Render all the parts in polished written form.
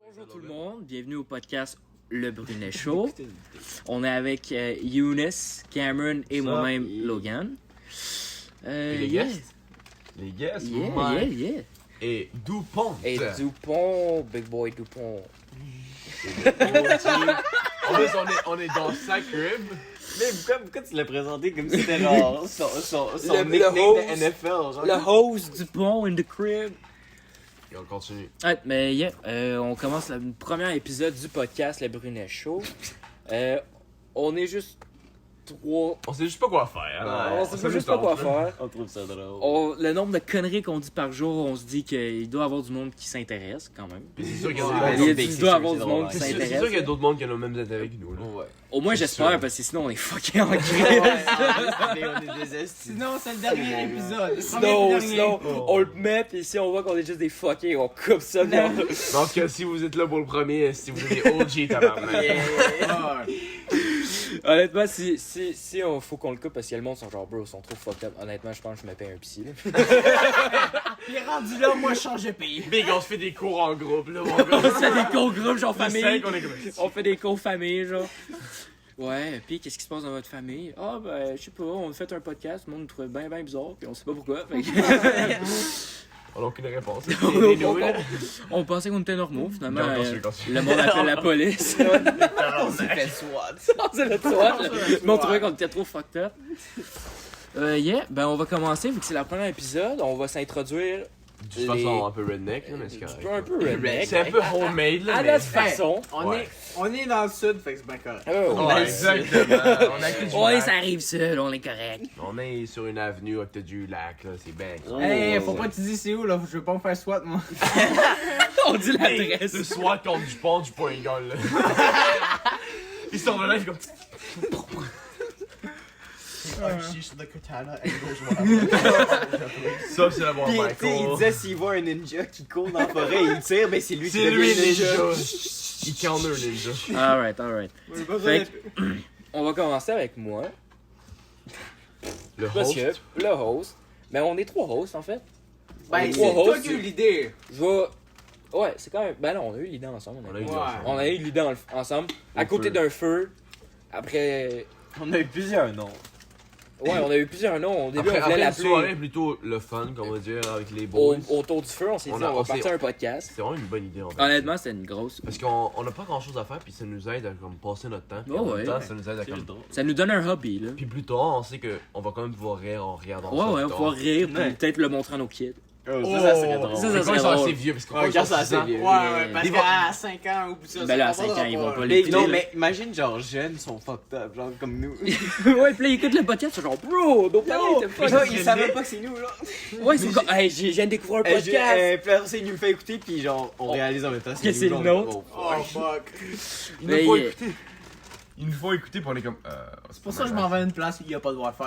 Bonjour tout le monde, bienvenue au podcast Le Brunet Show. On est avec Younes, Cameron et moi-même Logan. Les guests? Les guests, yeah. Et Dupont. Et Dupont, Big Boy Dupont. En plus, on est dans sa crib. Mais pourquoi tu l'as présenté comme si c'était genre son nickname host. de NFL? Genre. Le host Dupont in the crib. Et on continue. Ouais, mais on commence le premier épisode du podcast Le Brunet Show. On est juste trois. On sait juste pas quoi faire. Ouais, On sait juste pas quoi faire. On trouve ça drôle. Le nombre de conneries qu'on dit par jour, on se dit qu'il doit y avoir du monde qui s'intéresse quand même. Puis c'est sûr qu'il y Il doit y avoir du monde qui C'est sûr s'intéresse. qu'il y a d'autres mondes qui ont le même intérêt que nous. Là. Ouais. Au moins C'est j'espère, sûr. parce que sinon on est fucké en crise. Mais on est des estis. Sinon, c'est le dernier épisode. Sinon, on le met, puis si on voit qu'on est juste des fuckés, on coupe ça. Donc, si vous êtes là pour le premier, si vous êtes des OG, tabarnak. Honnêtement, si on faut qu'on le coupe parce que le monde sont genre bro, ils sont trop fucked up. Honnêtement, je pense que je me paye un psy. Là. Il est rendu là, moi je change de pays. Big, on se fait des cours en groupe, là, mon gars. On fait des cours groupes, genre famille. Cinq, on est comme... On fait des cours famille, genre. Ouais, pis qu'est-ce qui se passe dans votre famille? Ah, ben, je sais pas, on a fait un podcast, le monde nous trouvait bien bizarre, pis on sait pas pourquoi. Fait que- On n'a aucune réponse. on pensait qu'on était normaux, finalement. Continue. Le monde appelle la police. On s'est fait SWAT. Non, c'est le soir. Mais on trouvait qu'on était trop fucked up. Ben on va commencer, vu que c'est le premier épisode, on va s'introduire. De façon un peu redneck, là, mais c'est correct. Un peu redneck. C'est un peu homemade, là, À mais... notre façon. On est dans le sud, fait que c'est bien correct. Ouais, exactement. On a que du Ouais, lac. ça arrive seul, on est correct. On est sur une avenue à côté du lac, là, c'est bien. Hey, faut pas que tu dis c'est où là, je veux pas me faire SWAT moi. On dit l'adresse. Le soir contre du pont du point gun, là. Ils sont là, ils sont comme... Ça, c'est la bonne Puis, tu sais, il Michael. disait s'il voit un ninja qui court dans la forêt, il tire, mais c'est lui qui C'est devient lui, le ninja. Il counter, ninja. Alright. Fait que, on va commencer avec moi. Le Parce host. que le host. Mais on est trois hosts en fait. Ben, Trois c'est toi hosts, qui as eu l'idée. Je vais. Ouais, c'est quand même. Ben non, on a eu l'idée ensemble. On a eu Ouais. On a eu l'idée ensemble. À Au côté feu. d'un feu. Après. On a eu plusieurs noms. Ouais, on a eu plusieurs noms. Au début, Après, on voulait une soirée l'appeler plutôt le fun, qu'on va dire, avec les boys. autour du feu. On s'est dit, on va partir un podcast. C'est vraiment une bonne idée, en fait. Honnêtement, c'était une grosse. Parce qu'on n'a pas grand chose à faire, puis ça nous aide à comme, passer notre temps. Puis Ouais, en même ouais. temps, ça nous aide à C'est comme. drôle. Ça nous donne un hobby, là. Puis plus tard, on sait qu'on va quand même pouvoir rire en regardant ça. Ouais, on plus va tard. pouvoir rire, puis Ouais. peut-être le montrer à nos kids. Ça serait drôle. Ça Mais quand serait ils sont drôle. assez vieux, parce qu'on Ouais, quand c'est assez vieux. Ouais, parce Ils qu'à 5 ans ou ça. Ben là, à ça 5 ans, ils vont comprendra pas Mais l'écouter, non, là. mais imagine, genre, jeunes sont fucked up, genre comme nous. Ouais, puis là, ils écoutent le podcast, ils sont genre, bro, nos parents étaient Mais fuck. ça, ils savaient pas que c'est nous, là. Ouais, c'est comme, hey, je viens de découvrir un podcast. Puis après, ça, il nous le fait écouter, puis genre, on réalise en même temps. Que c'est nous, le genre, nôtre. oh, Oh fuck. Ils Mais nous font yeah. écouter. Ils nous font écouter, puis on est comme. C'est pour ça que je m'en vais à une place où il y a pas de wifi.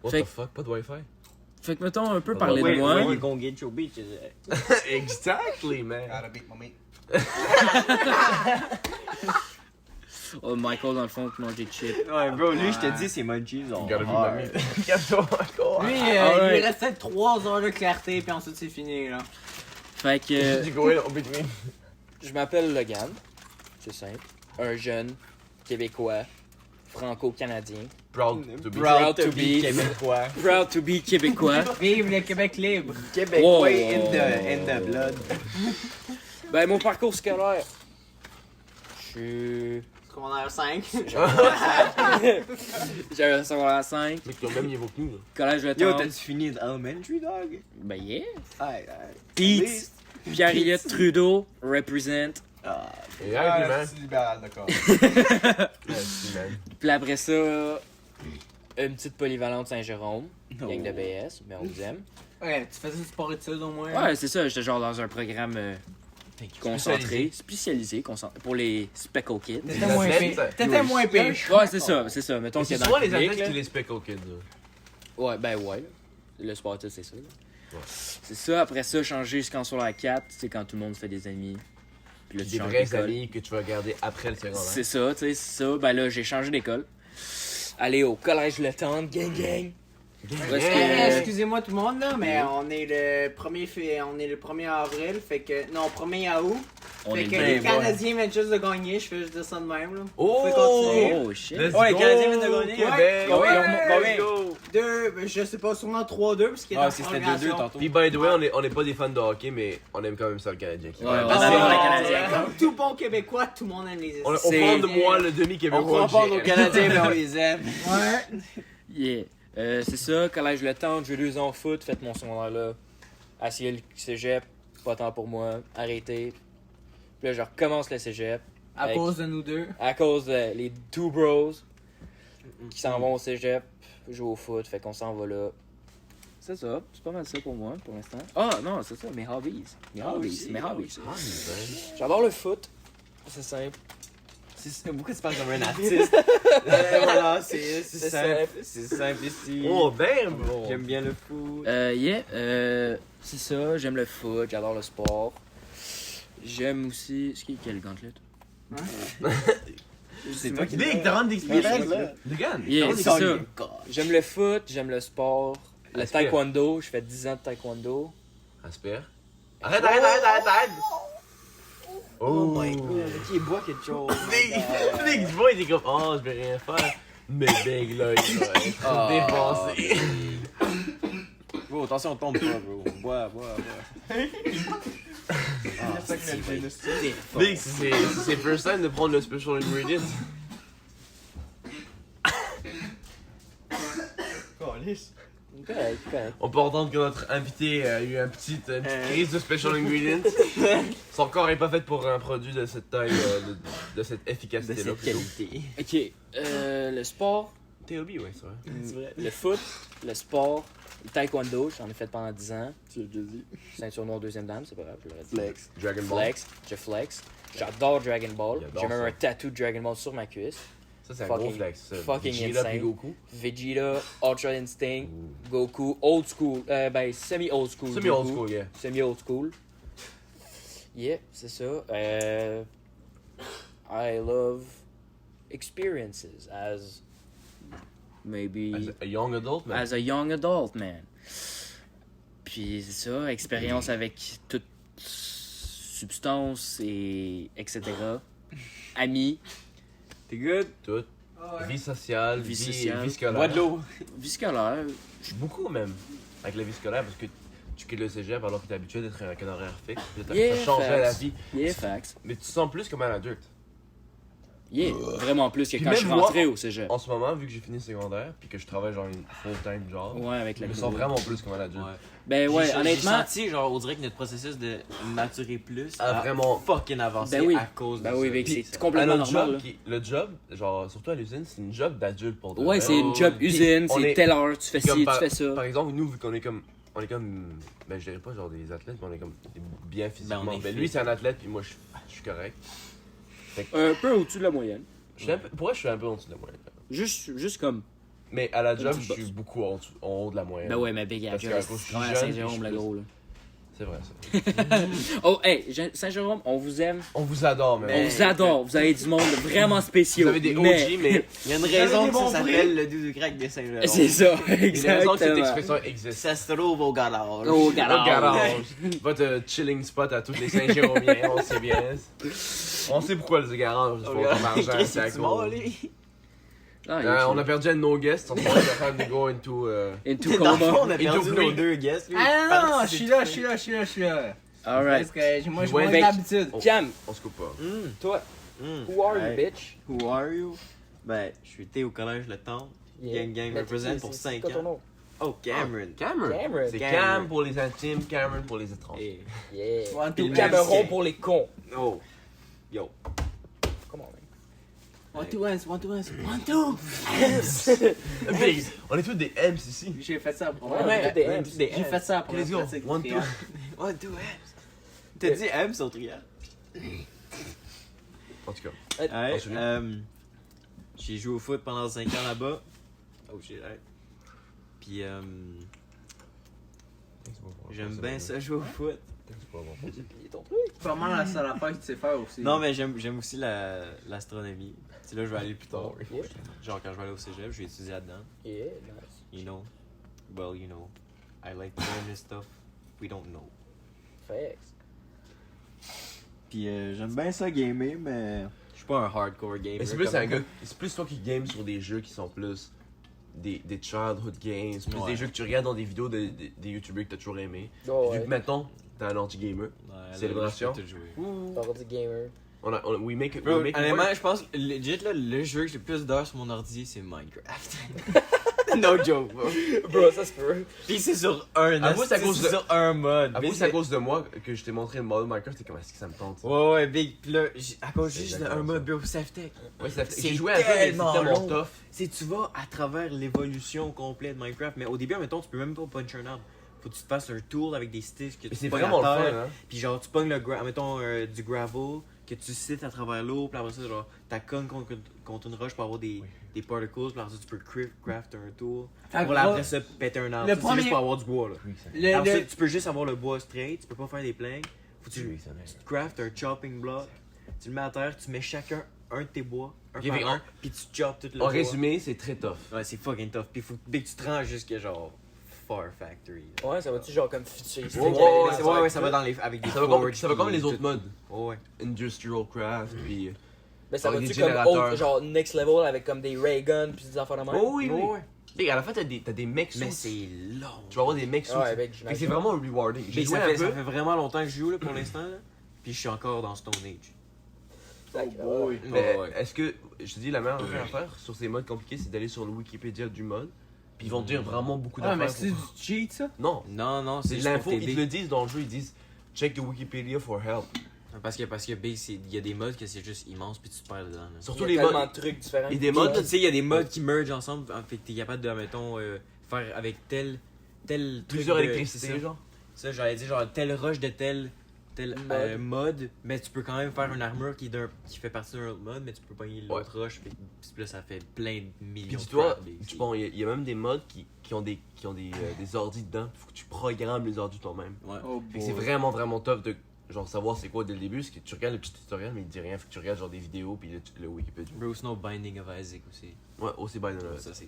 What Fait the que- fuck, pas de wifi? Fait que, mettons, un peu parler de Ouais, moi. ouais, you're gonna get your bitch. Exactly, man. Oh, Michael, dans le fond, qui mange des chips. Ouais, bro, lui, je te dis, c'est munchies. You gotta be my meat. Regarde-toi encore. Lui, Alright. il restait 3 heures de clarté, puis ensuite c'est fini là. Fait que, You go in between. je m'appelle Logan. C'est simple. Un jeune Québécois, franco-canadien. Proud to be. Proud to be. Québécois. Proud to be Québécois. Vive le Québec libre. Québécois Wow. in the blood. Ben, mon parcours scolaire. Je suis. Secondaire 5. J'avais un secondaire 5, Mais qui ont même niveau que nous, là. collège de Yo, temps. t'as-tu fini elementary, dog? Ben, yeah. Aïe, Pete, Pierre-Éliott Trudeau, represent. Ah, Et avec man. c'est libéral, d'accord. Merci, man. Puis après ça, une petite polyvalente Saint-Jérôme, gang de BS, mais on vous aime. Ouais, tu faisais du sport études au moins. Ouais, c'est ça, j'étais genre dans un programme concentré, spécialisé pour les speckle kids. T'étais moins pire. T'étais moins pire. Ouais, c'est ça, mettons Mais qu'il y c'est a dans souvent le les public, athlètes là. qui les speckle kids, là. Ouais, ben ouais, là. Le sport études, c'est ça, là. Ouais. C'est ça, après ça, changer jusqu'en sur la 4, c'est quand tout le monde fait des amis. Puis là, tu Des changes vrais d'école. amis que tu vas garder après le secondaire. C'est ça, tu sais, c'est ça. Ben là, j'ai changé d'école. Aller au collège Le Tendre, gang. Parce que- Excusez-moi tout le monde là, mais on est le 1er avril, fait que non, 1er août. On Fait est que le les Game Boy. Canadiens viennent juste de gagner, je fais juste dire ça de même, là. Oh! Vous pouvez continuer. Oh shit. Let's Oh, les go, Canadiens viennent de gagner. Québec! Combien? Let's Combien? go! Je sais pas, sûrement 3-2, parce qu'il est Ah, en c'était 2-2 prolongation. tantôt. Puis by the way, on est pas des fans de hockey, mais on aime quand même ça le Canadien. Ouais, Ah, parce ouais, que on est ouais, Canadiens. Comme tout bon Québécois, tout le monde aime les On C'est- parle de moi, le On demi-québécois. croit pas nos GM. Canadiens, mais on les aime. Ouais. Yeah. C'est ça, collège Le Temps, j'ai 2 ans au foot, faites mon secondaire là. Essayez le cégep, pas tant pour moi, arrêtez. Puis là, je recommence le cégep À Avec- cause de nous deux. à cause de les two bros qui s'en vont au cégep, jouer au foot, fait qu'on s'en va là. C'est ça, c'est pas mal ça pour moi pour l'instant. Ah non, c'est ça, mes hobbies. Mes hobbies, mes hobbies. J'adore le foot, c'est simple. Pourquoi tu parles comme un artiste? Voilà, c'est simple. C'est simple ici. Oh, damn, bro! J'aime bien le foot. C'est ça, j'aime le foot, j'adore le sport. J'aime aussi. Ce qui est quel gantelet? C'est toi qui Dig, t'as rendu d'expérience, là. là. Regarde, Yeah, t'as c'est rendu ça. J'aime le foot, j'aime le sport, le Aspire. taekwondo, je fais 10 ans de taekwondo. Aspire. Arrête! Oh my god! Qui boit quelque chose? Dig, du bois, il est comme, oh, je vais rien faire. Mais Big, là, il va être défoncé. Bro, attention, on tombe pas, bro. Bois. Big, c'est first time de prendre le special ingredient. Correct, correct. On peut entendre que notre invité a eu une petite crise de special ingredient. Son corps est pas fait pour un produit de cette taille, de cette De efficacité-là. cette plutôt. qualité. Ok, le sport, TLB, ouais, c'est vrai. le foot, le sport, le taekwondo, j'en ai fait pendant 10 ans. Tu l'as déjà dit. Ceinture noire deuxième dame, c'est pas grave, je l'aurais dit. Flex. Dragon Ball. Flex, je flex. J'adore Dragon Ball. Il adore J'ai même ça. un tattoo de Dragon Ball sur ma cuisse. Ça, c'est un Fucking- gros flex. Ça. fucking Vegeta insane. puis Goku. Vegeta, Ultra Instinct, Ouh. Goku, old school, semi-old school. Semi-old Goku. school, yeah. Semi-old school. Yeah, c'est ça. I love experiences as maybe As a young adult, man. as a young adult, man. Puis c'est ça, expérience avec toute substance et etc. Amis, T'es good? Tout. Vie sociale, Vie vie, sociale. vie scolaire. Bois de l'eau. vie scolaire. Beaucoup même. Avec la vie scolaire, parce que tu quittes le cégep alors que t'es habitué d'être avec un horaire fixe. Yeah, ça changerait facts. la vie. Yeah, facts. Mais tu te sens plus comme un adulte. Yeah, vraiment plus que Puis quand même je suis moi- rentré au cégep. En ce moment, vu que j'ai fini le secondaire, puis que je travaille genre une full-time job, Ouais, avec je la me vidéo. sens vraiment plus comme un adulte. Ben ouais, J'ai honnêtement. senti, genre, on dirait que notre processus de maturer plus Ah, a vraiment. fucking avancé Ben oui. à cause Ben de oui, ça. Vic, Puis, c'est complètement à notre normal. job, le job, genre, surtout à l'usine, c'est une job d'adulte pour de Ouais, vrai. c'est une job Puis, usine, on c'est est- telle heure, tu fais comme ci, par, tu fais ça. Par exemple, nous, vu qu'on est comme. On est comme. Ben, je dirais pas genre des athlètes, mais on est comme bien physiquement. Ben, on est Ben, fit. lui, c'est un athlète, puis moi, je suis correct. Un peu au-dessus de la moyenne. Je suis un peu, pour moi, je suis un peu en dessous de la moyenne. Juste comme. Mais à la Un job, petit je suis boss. beaucoup en haut de la moyenne. Ben ouais, mais Big Parce Apple, qu'à cause que je suis c'est jeune, Saint-Jérôme, puis je le suis gros, là. C'est vrai, ça. Oh, hey, Saint-Jérôme, on vous aime. On vous adore, mais. On vous adore. Vous avez du monde vraiment spéciaux. Vous avez des OG, mais... mais. Il y a une raison des que ça bons s'appelle le doudou crack des Saint-Laurent. C'est ça, Il y a une raison que cette exactement. expression existe. Ça se trouve au garage. Au Au garage. garage. Votre chilling spot à tous les Saint-Jéromiens, on sait bien. On sait pourquoi le garage, c'est pour ton argent, Chris, c'est à c'est mort, cause. lui. Ah, il est On chill. a perdu un de nos guests, on est en train de go into. Into Dans le fond, coma. on a perdu Into nos Green. deux guests. lui. Ah non, je suis là. Alright. Parce que moi, j'ai Ouais, moins mec. d'habitude. Cam, On se coupe pas. toi, Mm. who are you, Hey. bitch? Who are you? Ben, je suis été au collège Le Temps. Gang Gang Mais represent c'est- pour c'est 5 quoi ton ans. nom? Oh, Cameron. Cameron. Cameron. C'est Cameron. Cam pour les intimes, Cameron pour les étrangers. Hey. Yeah. One, Puis two, le Mexicain. Cameron pour les cons. Oh. Yo. Come on, man. 1, 2, 1, 1, 2, 1, 2. Big, on est tous des M's ici. J'ai fait ça pour Ouais, des M. J'ai fait ça pour Let's go. One, two. One, two, M's. T'as dit M sur trial. En tout cas. Ouais, Continue. j'ai joué au foot pendant 5 ans là-bas. Oh shit, ouais. Puis j'aime bien ça jouer au foot. Pas mal la seule affaire que tu sais faire aussi. Non, mais j'aime aussi l'astronomie. C'est là que je vais aller plus tard. Yeah. Genre quand je vais aller au cégep, je vais étudier là-dedans. Yeah, nice. You know. Well, you know. I like to learn this stuff we don't know. Facts. puis j'aime bien ça gamer, mais je suis pas un hardcore gamer. Mais c'est plus comme- un gars. C'est plus toi qui game sur des jeux qui sont plus des childhood games, plus Ouais. des jeux que tu regardes dans des vidéos des youtubeurs que t'as toujours aimé. Oh, Vu ouais. que maintenant, t'es un anti-gamer. Ouais, là, Célébration. je peux tout jouer. Ordi gamer. We make it Bro, work. honnêtement, je pense que legit, là, le jeu que j'ai le plus d'heures sur mon ordi, c'est Minecraft. No joke, bro. Bro, ça se peut. Pis c'est sur un Avoue, c'est à cause de- sur un mode. Avoue, Mais c'est à cause de moi que je t'ai montré le mode Minecraft, t'es comme, est-ce que ça me tente? Ouais, ouais, big. Pis là, à cause C'est juste exactement d'un mode, bro, Saftech. Ouais, ça C'est j'ai joué un peu, mais c'est tellement tellement long. tough. C'est tu vas à travers l'évolution complète de Minecraft, mais au début, mettons, tu peux même pas puncher un arbre. Faut que tu te fasses un tour avec des sticks que Mais tu c'est pognes vraiment à le terre. fun, hein. Puis genre, tu pognes mettons, du gravel, que tu cites à travers l'eau, puis après ça, genre, t'accones contre une roche pour avoir des particles, puis après ça, tu peux craft un tour. Fait que, Pour après ça, péter un arbre. le Ça, c'est juste premier- pour avoir du bois, là. Le- Après ça, le- tu peux juste avoir le bois straight, tu peux pas faire des planks. Faut que tu Oui, ça m'aide. tu craftes un chopping block, tu le mets à terre, tu mets chacun un de tes bois, un Ok, par mais un, puis tu choppes tout le En bois. résumé, c'est très tough. Ouais, c'est fucking tough. Puis faut que tu te rends jusqu'à genre Far Factory. là. Ouais, ça va-tu genre comme futuristique? Ouais, avec ouais, des ouais, affaires ça va dans les avec des Ça va forges, comme puis les autres tout. modes. Ouais. Industrial craft, puis. Mais ça avec va-tu des comme générateurs. autre, genre next level avec comme des ray guns pis des affaires de même? Oh oui, oui. Ouais. Et à la fin, t'as des mecs Mais suits. c'est long. Tu vas avoir des mecs suits. Ouais, mec, Fait que j'imagine. c'est vraiment rewarding. J'ai Mais joué ça un fait, peu. ça fait vraiment longtemps que je joue là, pour l'instant. Là. Puis je suis encore dans Stone Age. Sacré, Oh ouais. boy. Mais ouais. est-ce que, je te dis, la meilleure affaire à faire sur ces modes compliqués, c'est d'aller sur le Wikipédia du mode. Puis ils vont te dire vraiment beaucoup Ah, d'affaires. mais c'est du cheat, ça? Non, Non, non, c'est c'est de juste l'info. pour Ils te t'aider. le disent dans le jeu, ils disent check the Wikipedia for help. Parce que B, il y a des modes que c'est juste immense puis tu te perds dedans. Là. Surtout Il y les a tellement modes. de trucs différents. Et des Puis, modes. tu sais, il y a des modes qui mergent ensemble. Fait que t'es capable de, mettons, faire avec tel truc. Plusieurs de- électricités, c'est ça. genre. Ça, j'allais dire, genre, telle roche de tel Mode. mode, mais tu peux quand même faire une armure qui fait partie d'un autre mode, mais tu peux pogner l'autre roche, puis là, ça fait plein de millions Puis de dis-toi, crap, des- bon, il y a même des modes qui ont des ordis dedans. Faut que tu programmes les ordis toi-même. Ouais. Oh Fait que c'est boy. vraiment tough de genre savoir c'est quoi dès le début. Parce que tu regardes le petit tutoriel, mais il dit rien. Faut que tu regardes genre des vidéos puis le Wikipédia. Bro Snow Binding of Isaac aussi. Ouais, aussi by the Ça, c'est.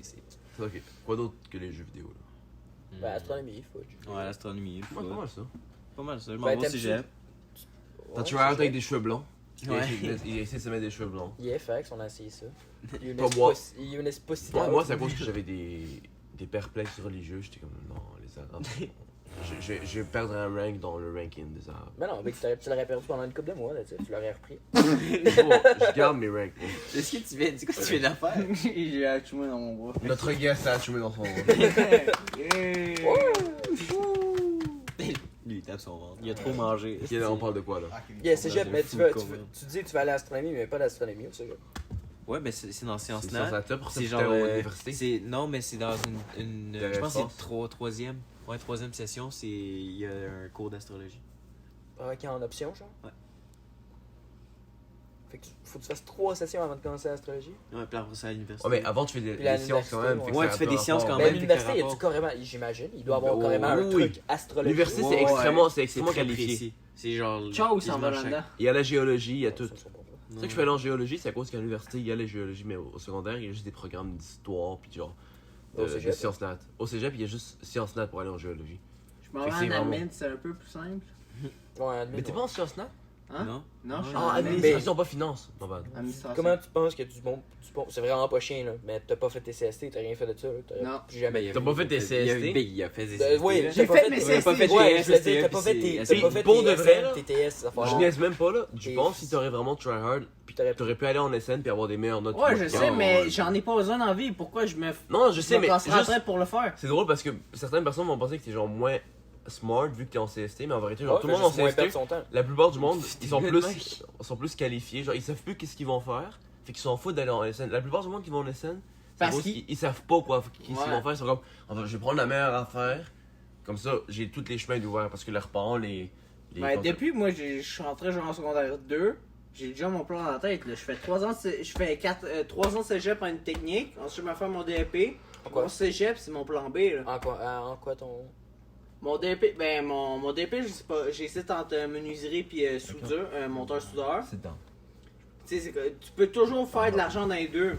Ok. Quoi d'autre que les jeux vidéo là? Ben, astronomie, fudge. Ouais, l'astronomie. Ouais, pas mal ça. Pas mal ça. Je Ben, m'en vais au t'aimes-tu- cégep. T'as Ouais, tué un c'est avec des cheveux blonds. Ouais. Il essaie de se mettre des cheveux blonds. Yeah, facts, on a essayé ça. Pas moi. Younes Pussy. Moi, c'est à cause que j'avais des perplexes religieux. J'étais comme non, les Arabes. Je vais perdre un rank dans le ranking des Arabes. Mais non, mec, tu l'aurais perdu pendant une couple de mois, là, tu sais, tu l'aurais repris. Bon, je garde mes ranks. moi. Qu'est-ce que tu viens de quoi tu viens de faire? J'ai achumé dans mon bras. Notre guest a assumé dans son rôle. Lui, il tape son ventre. Il a trop mangé. On parle de quoi là? Yeah, cégep, Dans mais un tu food court. dis que tu vas aller à l'astronomie, mais pas d'astronomie au cégep. Ouais, mais c'est dans Sciences C'est Nat. ça pour ça C'est que genre. t'es à l'université. Non, mais c'est dans une De je pense que force. c'est troisième. Ouais, troisième session, il y a un cours d'astrologie. Ah, qui en option, genre? Ouais. Fait que faut que tu fasses 3 sessions avant de commencer l'astrologie. Ouais, puis après ça à l'université. Ouais, mais avant, tu fais Puis des à sciences quand même. l'université, fait que ouais, ça tu fais a des peu sciences rapport. quand Mais à même, l'université, fait y que a-tu carrément, j'imagine, il doit avoir Oh, carrément un oui. truc astrologique. L'université, c'est Ouais, extrêmement, c'est C'est extrêmement très qualifié. précis. C'est genre. Ciao, ça en va quasiment chaque- là-dedans. Il y a la géologie, il y a tout. Ça, c'est pas bon. C'est ça que je fais en géologie, c'est à cause qu'à l'université, il y a la géologie, mais au secondaire, il y a juste des programmes d'histoire, puis genre. Au De cégep. sciences nat. Au cégep, il y a juste sciences nat pour aller en géologie. Je m'en Fait que vais c'est en vraiment- admin, c'est un peu plus simple. Ouais, admis, Mais t'es ouais. pas en sciences nat? Hein? Non? Non, je suis Ah, en admin. administration, pas finance. Non, bad. Administration. Comment tu penses que c'est vraiment pas chien, là, mais t'as pas fait tes CST, t'as rien fait de ça, là, t'as Non. plus jamais. Ben, T'as pas fait tes CST? Il a fait des Oui, CST. J'ai pas fait mes tes- CST. pas fait Ouais, GS, je veux dire, t'as pas fait STF, tes, c'est- t'as pas fait pour tes de vrai, SM, là, tes TS, ça Je niaise même pas là. Je Et- pense que si t'aurais vraiment try hard, Puis t'aurais t'aurais pu aller en SN puis avoir des meilleures notes. Ouais, que je moi. sais, mais Ouais. j'en ai pas besoin d'envie. Pourquoi je me Non, je sais, mais casserai la juste- tête pour le faire? c'est drôle parce que certaines personnes vont penser que t'es genre moins smart vu que t'es en CST, mais en vérité, genre Ouais, tout le monde en juste moins CST, perdre son temps. la plupart du monde, T'es ils sont le plus, mec. sont plus qualifiés, genre ils savent plus qu'est-ce qu'ils vont faire, fait qu'ils s'en foutent d'aller en SN. La plupart du monde qui vont en SN, c'est Parce parce qu'ils- qu'ils savent pas quoi, qu'est-ce qu'ils Ouais. vont faire, ils sont comme, je vais prendre la meilleure affaire, comme ça j'ai tous les chemins ouverts parce que leurs parents les Ben, depuis, moi, je suis rentré genre en secondaire 2. J'ai déjà mon plan dans la tête. Là. Je fais 3 ans, je fais 3 ans de cégep en une technique. Ensuite, je vais faire mon DEP. Pourquoi? Mon cégep, c'est mon plan B. Là. En quoi ton. Mon DEP, ben, mon DEP, je sais pas. J'hésite entre menuiserie puis soudure, monteur soudeur. C'est dedans. Tu sais, c'est que tu peux toujours faire de l'argent dans les deux.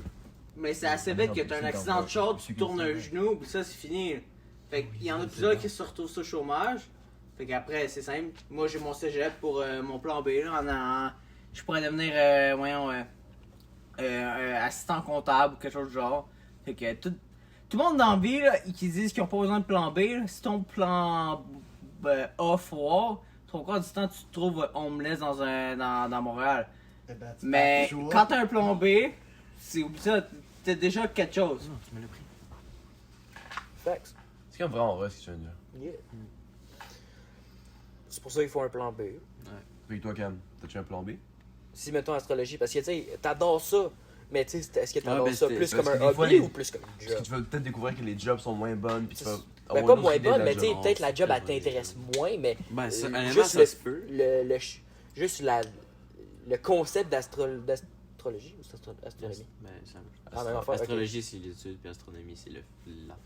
Mais c'est assez vite que t'as un accident de char, tu tournes un genou, puis ça, c'est fini. là. Fait qu'il y en a plusieurs qui se retrouvent au chômage. Fait qu'après, c'est simple. Moi, j'ai mon cégep pour mon plan B. Là, je pourrais devenir, assistant comptable ou quelque chose du genre. Fait que tout le monde dans la vie, là, qui disent qu'ils n'ont pas besoin de plan B, là, si ton plan A foire, trois quarts du temps, tu te trouves homeless dans Montréal. Mais quand t'as un plan B, c'est oublie ça, t'as déjà quelque chose. Non, tu me l'as pris. Facts. C'est comme vraiment vrai ce que tu viens de dire. Yeah. C'est pour ça qu'il faut un plan B. Puis toi, Cam, t'as-tu un plan B? Si, mettons, astrologie, parce que, tu sais, t'adores ça, mais tu sais, est-ce que t'adores ben, ça c'est- plus parce comme que un des fois, hobby les- ou plus comme un Parce job? que tu vas peut-être découvrir que les jobs sont moins bonnes, puis tu vas Ben, avoir pas une autre moins idée de bonne, la mais tu sais, job. Non, peut-être la c'est job, pas elle vrai. t'intéresse moins, mais Ben, ça, honnêtement, juste ça se peut. juste le concept d'astrologie ou astronomie? Ben, ça Ah, même affaire, ok. Astrologie, c'est l'étude, puis astronomie, c'est la.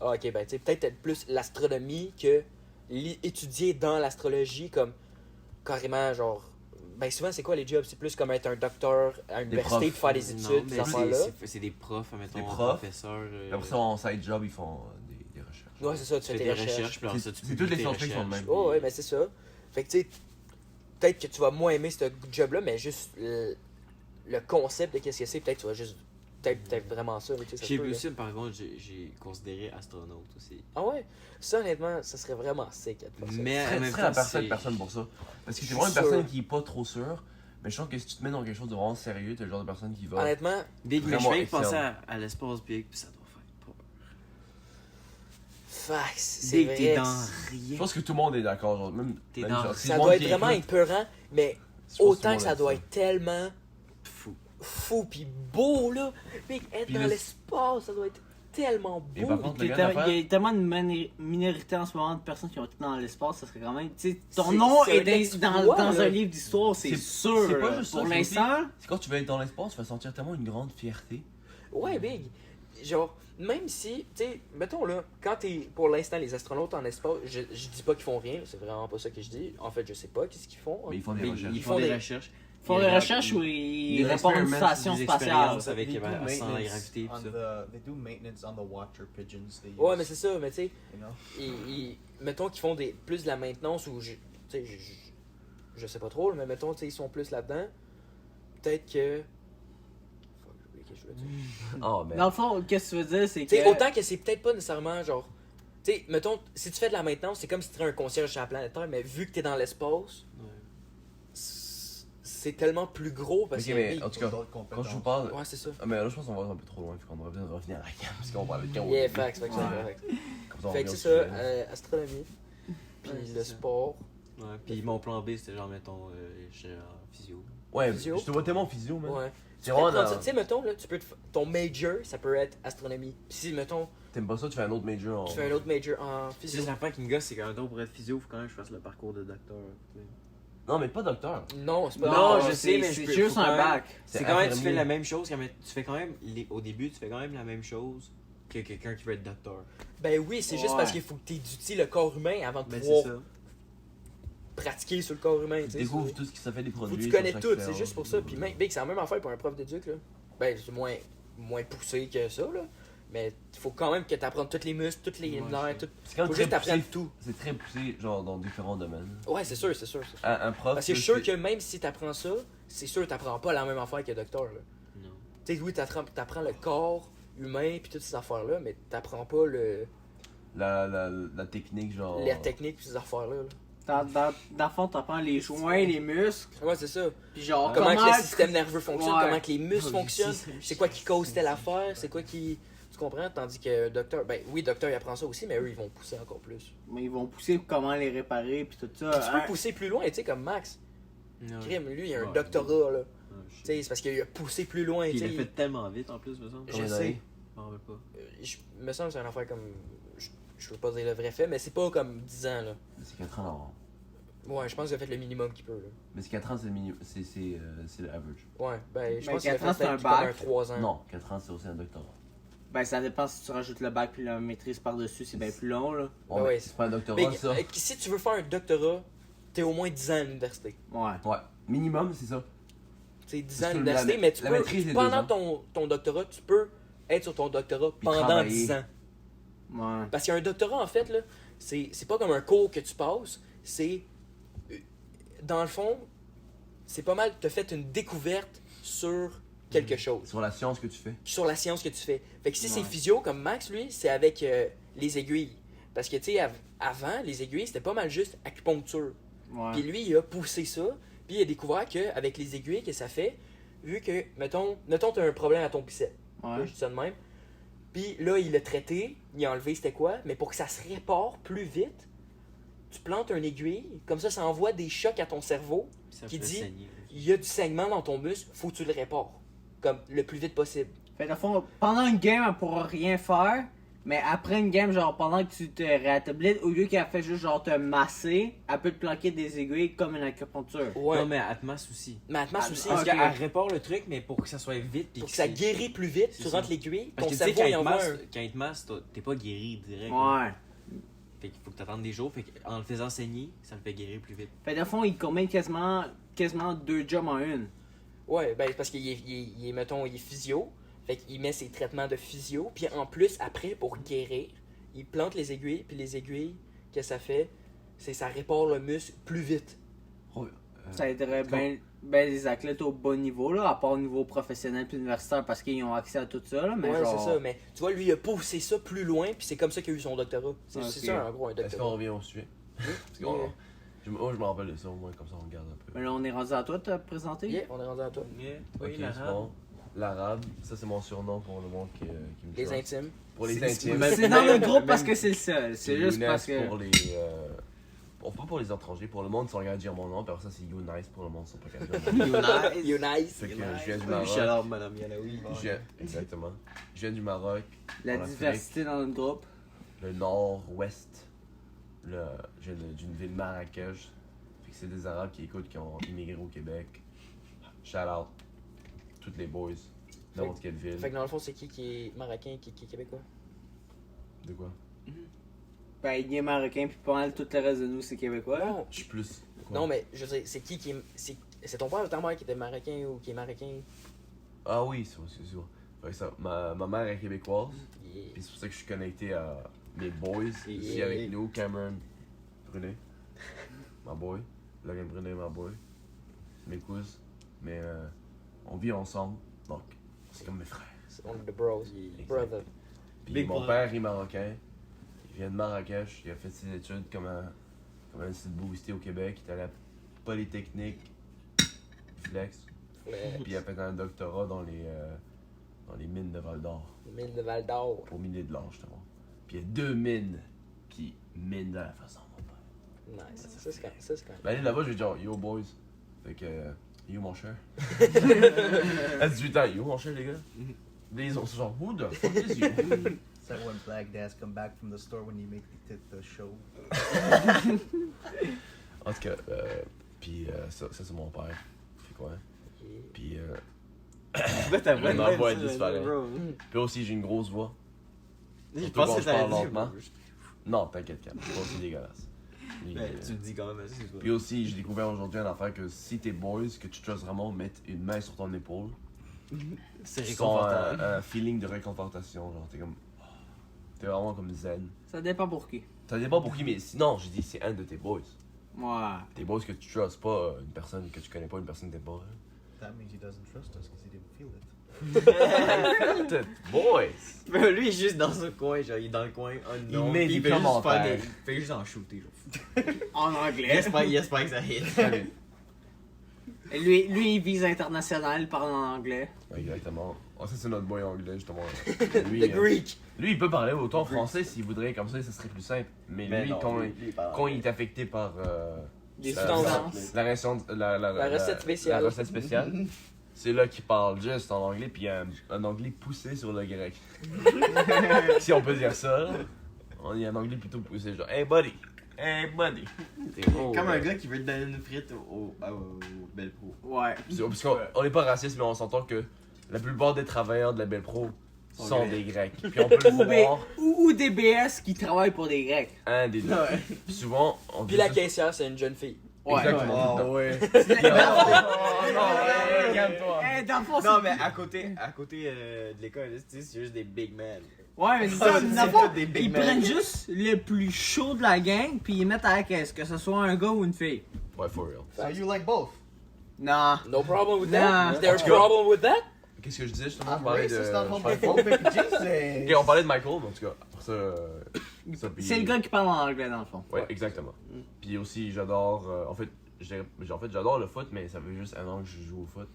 Ah, ok, ben tu sais, peut-être plus l'astronomie que étudier dans l'astrologie comme carrément genre. Ben souvent, c'est quoi les jobs? C'est plus comme être un docteur à l'université profs. pour faire des Non, études, ces mais affaires-là. c'est des profs, mettons, Des profs. professeurs. Après ça, en side job, ils font des recherches. Ouais, c'est ça, tu tu fais fais tes des recherches. recherches, puis après ça, tu C'est publies toutes les tes scientifiques qui sont le recherches. même. Oh, ouais, mais c'est ça. Fait que tu sais, peut-être que tu vas moins aimer ce job-là, mais juste le concept de qu'est-ce que c'est, peut-être que tu vas juste. Peut-être vraiment ça. Tu sais, ça se Chez peut, là. Bussim, par contre, j'ai considéré astronaute aussi. Ah ouais? Ça, honnêtement, ça serait vraiment sick de faire ça. Mais Tu en même serais la temps, parfaite c'est. personne pour ça. Parce que Je t'es suis vraiment une sûr. personne qui est pas trop sûre. Mais je trouve que si tu te mets dans quelque chose de vraiment sérieux, t'es le genre de personne qui va. Honnêtement, Big, mais je Vraiment viens de penser excellent. à l'espace Big, puis ça doit faire peur. fax, c'est Big, vrai. t'es que dans Je rien. pense que tout le monde est d'accord. Genre, même, T'es même dans- genre, si Ça le monde doit être qui vraiment écoute, épeurant, mais je pense que tout le autant monde que ça a doit ça. être tellement Fou. fou pis beau, là. Mec, être Puis dans là, l'espace, ça doit être tellement Et beau. par contre, Il le y gars a d'affaires, tellement de minorité en ce moment de personnes qui ont été dans l'espace, ça serait quand même. Tu sais, ton C'est- nom c'est est un dans exploit, un là. livre d'histoire, c'est C'est- sûr. c'est pas là. juste ça, Pour c'est l'instant, c'est quand tu vas être dans l'espace, tu vas sentir tellement une grande fierté. Ouais, big. Genre, même si, tu sais, mettons là, quand t'es, pour l'instant, les astronautes en espace, je dis pas qu'ils font rien, c'est vraiment pas ça que je dis. En fait, je sais pas qu'est-ce qu'ils font. Mais ils font des Mais recherches. ils font font des des- recherches. ils font des recherches où ils répondent à une station spatiale. Avec They do sans la maintenance gravité. on Pis ça. they do maintenance on the watcher pigeons they use. Ouais, mais c'est ça, mais tu sais, You know? mettons qu'ils font plus de la maintenance ou, tu sais, je sais pas trop, mais mettons, tu sais, ils sont plus là-dedans. Peut-être que. Fuck, j'ai oublié ce que je voulais dire. Oh, mais. Dans le fond, qu'est-ce que tu veux dire, c'est Tu sais, que. autant que c'est peut-être pas nécessairement genre. Tu sais, mettons, si tu fais de la maintenance, c'est comme si tu serais un concierge sur la planète Terre, mais vu que t'es dans l'espace, c'est tellement plus gros parce Ok, que. mais oui. en tout cas, D'autres quand je compétences. vous parle. Ouais, c'est ça. Ah, mais là, je pense qu'on va un peu trop loin, puis qu'on devrait revenir à la cam, parce qu'on parle de cam. Yeah, facts, facts, Ouais. facts. Comme ça, on Fait revient que au c'est ça, sujet. astronomie, puis Ouais, le c'est ça. sport. Ouais, puis mon plan B, c'était genre, mettons, j'étais en physio. Ouais, physio. je te vois tellement physio, man. Ouais. C'est Tu peux vraiment prendre ça. dans- Tu sais, mettons, là, tu peux ton major, ça peut être astronomie. Puis si, mettons, T'aimes pas ça, tu fais un autre major en. tu fais un autre major en C'est physio. la fois qui me gosse, c'est qu'un jour pour être physio, faut quand même que je fasse le parcours de docteur. Non, mais pas docteur. Non, c'est pas. Non, Ah, je sais, mais c'est je peux- juste faut un quand même- bac. C'est quand même, tu infirmier. fais la même chose, tu fais quand même, au début, tu fais quand même la même chose que quelqu'un qui veut être docteur. Ben oui, c'est juste Ouais. parce qu'il faut que tu étudies le corps humain avant de Ben, pouvoir c'est ça. pratiquer sur le corps humain. Tu tu sais, découvres c'est- tout ce qui ça fait des Faut produits. que tu sur connais chaque tout, c'est ferme. juste pour ça. Puis même, Big, c'est la même affaire pour un prof d'éduc, là. Ben, c'est moins poussé que ça, là. Mais il faut quand même que tu apprennes tous les muscles, toutes les Ouais, nerfs, je tout. C'est quand même Faut très juste apprendre poussé. tout. C'est très poussé, genre dans différents domaines. Ouais, c'est sûr, c'est sûr. Un prof. Parce que je suis sûr que même si tu apprends ça, c'est sûr que tu apprends pas la même affaire que docteur, là. Non. Tu sais, oui, tu apprends le corps humain puis toutes ces affaires-là, mais t'apprends pas La technique, genre. les techniques puis ces affaires-là. là. Dans le fond, t'apprends les joints, les muscles, Ouais, c'est ça. puis genre Comment que le système nerveux fonctionne, Ouais. comment que les muscles Oh, fonctionnent, c'est ça. c'est quoi qui cause telle affaire, c'est quoi qui. Tu comprends? Tandis que docteur, ben oui, docteur il apprend ça aussi, mais eux ils vont pousser encore plus. Mais ils vont pousser pour comment les réparer, puis tout ça. Puis tu peux Hein? pousser plus loin, tu sais, comme Max. Non. Crime, lui, il a un Ouais. doctorat, là. Ouais, je Tu sais. sais, c'est parce qu'il a poussé plus loin, Puis tu il sais. l'a fait tellement vite en plus, me semble. Je Combien sais. d'années? Je m'en rappelle pas. Me semble que c'est une affaire comme. Je veux pas dire le vrai fait, mais c'est pas comme 10 ans, là. C'est 4 ans, non. Ouais, je pense qu'il a fait le minimum qu'il peut, là. Mais c'est 4 ans, c'est le minimum. C'est le average. Ouais, ben je Ben, pense qu'il a 4 ans, fait c'est un peut-être comme bac. 3 ans. Non, 4 ans, c'est aussi un doctorat. Ben, ça dépend si tu rajoutes le bac puis la maîtrise par-dessus, c'est bien plus long, là. Ouais, Ouais, mais ouais, c'est pas un doctorat, Mais ça. si tu veux faire un doctorat, t'es au moins 10 ans à l'université. Ouais. Ouais, minimum, c'est ça. C'est 10 ans Parce à que l'université, la- mais tu la peux, maîtrise est 2 pendant ans. ton doctorat, tu peux être sur ton doctorat Puis pendant travailler. 10 ans. Ouais. Parce qu'un doctorat, en fait, là, c'est pas comme un cours que tu passes, c'est... Dans le fond, c'est pas mal, t'as fait une découverte sur quelque chose. Sur la science que tu fais. Sur la science que tu fais. Fait que si c'est Ouais. physio, comme Max, lui, c'est avec les aiguilles. Parce que, tu sais, avant, les aiguilles, c'était pas mal juste acupuncture. Ouais. Puis lui, il a poussé ça, puis il a découvert qu'avec les aiguilles que ça fait, vu que, mettons t'as un problème à ton bicep. Là, Ouais. je dis ça de même. Puis là, il l'a traité, il a enlevé c'était quoi, mais pour que ça se répare plus vite, tu plantes une aiguille, comme ça envoie des chocs à ton cerveau, Ça qui peut dit- saigner. il y a du saignement dans ton muscle, faut que tu le répares. Comme le plus vite possible. Fait dans le fond, pendant une game, elle pourra rien faire. Mais après une game, genre pendant que tu te rétablis, au lieu qu'elle fait juste genre te masser, elle peut te planquer des aiguilles comme une acupuncture. Ouais. Non, mais elle te masse aussi. Mais elle te masse aussi, Parce ok. qu'elle répare le truc, mais pour que ça soit vite. Puis pour que ça guérit plus vite, C'est tu ça. rentres l'aiguille, Parce ton que tu sais, cerveau il envoie quand il te masse, t'es pas guéri direct. Ouais. Fait qu'il faut que t'attendes des jours. Fait qu'en le faisant saigner, ça le fait guérir plus vite. Fait dans le fond, il combine quasiment 2 jobs en une. Ouais, ben parce qu'il est, mettons, il est physio, fait qu'il met ses traitements de physio, puis en plus, après, pour guérir, il plante les aiguilles, puis les aiguilles, que ça fait, c'est ça répare le muscle plus vite. Ça aiderait bien les athlètes au bon niveau, là, à part au niveau professionnel puis universitaire, parce qu'ils ont accès à tout ça, là, mais Ouais, genre... c'est ça, mais tu vois, lui, il a poussé ça plus loin, puis c'est comme ça qu'il a eu son doctorat. C'est Ok. ça, en gros, un Est-ce qu'on doctorat. revient au sujet? Parce que je me rappelle de ça au moins, comme ça on regarde un peu. Mais là, on est rendu à toi de te présenter. Yeah, on est rendu à toi. Oui, Ok, c'est bon. L'arabe, ça c'est mon surnom pour le monde qui me Les trust. intimes. Pour les C'est- intimes. même- C'est dans le groupe même- parce que c'est le seul. C'est juste Younes parce que... pour les. Pas pour les étrangers, pour le monde, ils sont regardés dire mon nom, puis après ça c'est Younes pour le monde, ils sont pas regardés dire mon nom. You nice. Fait que je viens du Maroc. Shout-out, madame Yanaoui. Exactement. Je viens du Maroc, La en Afrique. diversité dans le groupe. le nord-ouest. Je viens d'une ville Marrakech. Fait que c'est des Arabes qui écoutent, qui ont immigré au Québec. Shout out. Toutes les boys. N'importe quelle ville. Fait que dans le fond, c'est qui est marocain, qui est québécois? De quoi? Ben, il est marocain, puis pas mal tout le reste de nous, c'est québécois. Non, Je suis plus. Quoi? non, mais je veux dire, c'est qui est. C'est ton père ou ta mère qui était marocain ou qui est marocain? Ah oui, c'est sûr. Fait que ça, ma mère est québécoise. Yeah. Puis c'est pour ça que je suis connecté à mes boys. Ici Yeah. avec nous, Cameron Brunet. Ma boy. Logan Brunet, ma boy. Mes cousins. Mais on vit ensemble. Donc, c'est comme mes frères. C'est one of the bros. Exact. Brother. Puis Big mon brother. père est marocain. Il vient de Marrakech. Il a fait ses études comme un essayer de booster au Québec. Il est allé à la Polytechnique. Flex. Ouais. Puis il a fait un doctorat dans les mines de Val d'Or. Mine de Val d'Or. Pour miner de l'or, justement. Puis il y a 2 mines qui minent de la façon, mon père. Nice. Ça, c'est quand même. Ben, aller là-bas, je vais dire yo boys. Fait que, yo mon cher. À 18 ans, yo mon cher, les gars. Là, ils ont ce genre, who the fuck is you? It's like when black dads come back from the store when you make the show. En tout cas, puis ça c'est mon père. Fait quoi? Puis, T'as Ma voix est disparaît. bro. puis aussi, j'ai une grosse voix. Je Surtout pense quand que je parle t'as dit, lentement. bro. Non, t'inquiète, Cam. C'est pas aussi dégueulasse. Puis, Ben, tu le dis quand même assez, c'est puis aussi, j'ai découvert aujourd'hui une affaire que si tes boys, que tu trustes vraiment, mettre une main sur ton épaule, C'est tu sens réconfortant. un feeling de réconfortation. Genre, t'es comme. T'es vraiment comme zen. Ça dépend pour qui. Ça dépend pour qui, mais sinon, j'ai dit c'est un de tes boys. Ouais. Tes boys que tu trustes, pas une personne que tu connais pas, une personne que t'aimes pas. That means he doesn't trust us because he didn't feel it. Boys! Mais lui, il est juste dans ce coin, genre, il est dans le coin unknown. Il met puis des fait juste commentaires. faire il fait juste en shooter, genre. En Il anglais. espère que ça hit. Lui, il vise international, il parle en anglais. Ouais, exactement. Oh, ça, c'est notre boy anglais, justement. Lui, The Greek. lui, il peut parler autant français s'il voudrait, comme ça serait plus simple. Mais lui, quand il est affecté par. Des la- substances. la recette spéciale. La recette spéciale. C'est là qu'il parle juste en anglais, puis il y a un anglais poussé sur le grec. Si on peut dire ça, là. Il y a un anglais plutôt poussé, genre hey buddy, hey buddy. Comme un gars qui veut te donner une frite au Belle Pro. Ouais. Parce qu'on n'est pas raciste, mais on s'entend que la plupart des travailleurs de la Belle Pro sont des Grecs. Puis on peut le voir, Ou des BS qui travaillent pour des Grecs. un des deux. Puis souvent, on Puis dit la ça- caissière, c'est une jeune fille. Exactement. ouais. Oh, non, calme-toi. Hey, dans le fond, Non, c'est- mais à côté de l'école, c'est juste des big men. Ouais, mais c'est ça, C'est dans le fond, tous des big ils men. prennent juste le plus chaud de la gang, puis ils mettent à la caisse, que ce soit un gars ou une fille. Ouais, for real. So you like both? Non. No problem with Nah. that. Is there a En tout cas- problem with that? Qu'est-ce que je disais justement? I'm Je parlais de. racist, not je parlais- homophobic. Jesus. Ok, on parlait de Michael, mais en tout cas, pour ça. Puis- C'est le gars qui parle en anglais, dans le fond. Ouais, exactement. Puis aussi, j'adore. En fait, j'adore le foot, mais ça fait juste un an que je joue au foot.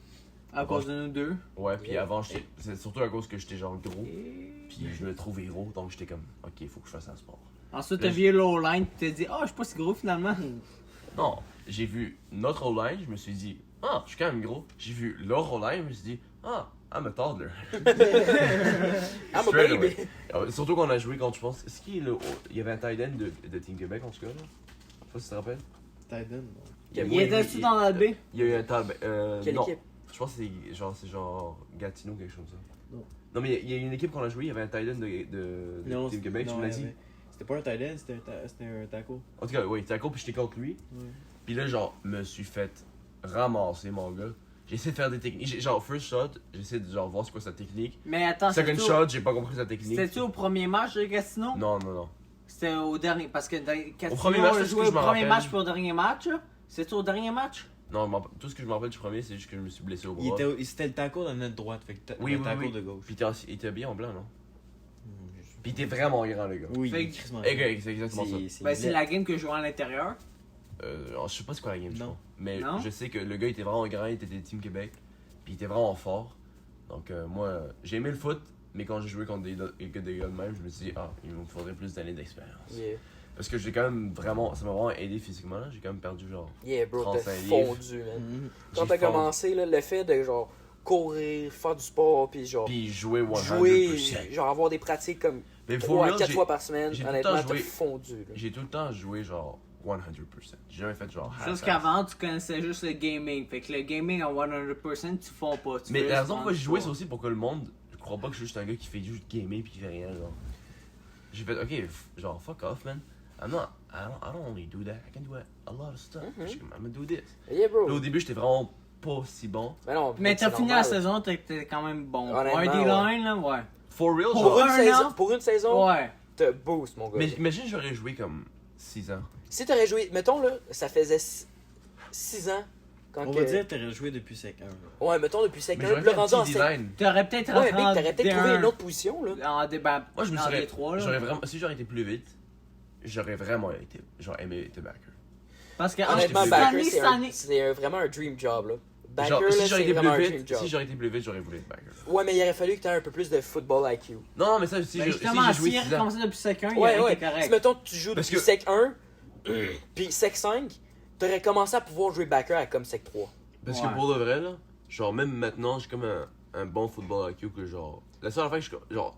À cause de nous deux. Ouais, puis avant, c'est surtout à cause que j'étais genre gros. Puis je me trouve héros, donc j'étais comme, ok, il faut que je fasse un sport. Ensuite, t'as vu low line, tu t'es dit, oh, je suis pas si gros finalement. Non, j'ai vu notre O-line, je me suis dit, ah, je suis quand même gros. J'ai vu leur O-line, je me suis dit, ah, I'm a toddler. I'm a Straight baby. away. Surtout qu'on a joué quand je pense. Est-ce qu'il y avait un tight end de Team Québec en tout cas là? Je sais pas si tu te rappelles. Titan. Il était-tu dans la baie? Il y a eu un tight Quelle non. équipe? Je pense que c'est genre Gatineau quelque chose comme ça. Non. Non mais il y a une équipe qu'on a joué, il y avait un tight end de Team Québec, tu me l'as dit. C'était pas un tight end, c'était un taco. En tout cas, oui, tackle, puis j'étais contre lui. Ouais. Puis là, genre, me suis fait ramasser, mon gars. J'ai essayé de faire des techniques. Genre, first shot, j'ai essayé de genre voir c'est quoi sa technique. Mais attends, Second c'était-tu shot, j'ai pas compris sa technique. c'était-tu au premier match de Gatineau? Non, non, non. C'était au dernier, parce que Gatineau premier match, a c'est ce joué que au je me premier rappelle. match puis au dernier match, là. C'était au dernier match? Non, tout ce que je me rappelle du premier, c'est juste que je me suis blessé au bras. C'était le taco dans notre droite, fait que Oui, le oui, taco oui. de gauche. Puis il était bien en blanc, non? Puis il était vraiment grand, le gars. Oui, Fait que- crissement. C'est exactement ça. Ben, c'est la game que je jouais à l'intérieur. Je sais pas c'est quoi la game, je Non. crois. Mais Non? je sais que le gars était vraiment grand, il était des Team Québec. Puis il était vraiment fort. Donc moi, j'ai aimé le foot, mais quand j'ai joué contre des gars de même, je me suis dit, ah, il me faudrait plus d'années d'expérience. Yeah. Parce que j'ai quand même vraiment, ça m'a vraiment aidé physiquement. J'ai quand même perdu genre. Yeah, bro, t'as 35 livres. fondu, man. Mhm. Quand J'ai t'as fondu. commencé, là, le fait de genre courir, faire du sport, puis genre Puis jouer 100%. jouer, genre avoir des pratiques comme Mais 3 à 4 j'ai- fois par semaine, j'ai tout le honnêtement, temps t'as joué- fondu. Là. J'ai tout le temps joué genre 100%. J'ai jamais fait genre. half-half. Jusqu'avant, tu connaissais juste le gaming. Fait que le gaming à 100%, tu fonds pas. Tu Mais fais la juste raison pourquoi prendre j'ai joué, du c'est aussi pour que le monde. Je crois pas que je suis juste un gars qui fait juste gamer puis qui fait rien, genre. J'ai fait, ok, genre, fuck off, man. I don't only do that. I can do a lot of stuff. Mhm. Je suis comme, I'm gonna do this. Yeah, bro. Là, au début, j'étais vraiment pas si bon. Mais non, Mais t'as c'est fini la normal. saison, t'es quand même bon. Pour Honnêtement, un D-line, là, ouais. For real, Pour genre. un an? Pour une saison, Ouais. te boost, mon gars. Mais imagine, j'aurais joué comme 6 ans. Si t'aurais joué, mettons là, ça faisait 6 ans. Quand On que... va dire que t'aurais joué depuis 5 ans. Ouais, mettons depuis 5 Mais ans, j'aurais le fait un rendu en petit 5. D-line. T'aurais peut-être Ouais, rentré mais en t'aurais peut-être trouvé D1. une autre position là. En débat. Moi, je me en serais. D3, là. J'aurais vraiment. Si j'aurais été plus vite, j'aurais vraiment été. Genre, aimé être backer. Parce que Honnêtement, j'étais cette backer, année, c'est cette année. vraiment un dream job là. Backer, Genre, là, si j'aurais c'est été vraiment un plus dream vite, job. si j'aurais été plus vite, j'aurais voulu être backer. Ouais, mais il aurait fallu que t'aies un peu plus de football IQ. Non, mais ça, si Ben, j'ai justement, joué s'il 6 avait ans. commencé depuis sec 1, il Ouais, aurait ouais. été Si correct. mettons tu joues Parce depuis que- sec 1, puis sec 5, t'aurais commencé à pouvoir jouer backer à comme sec 3. Parce Ouais. que pour de vrai, là, genre, même maintenant, j'ai comme un bon football IQ que genre. La seule affaire que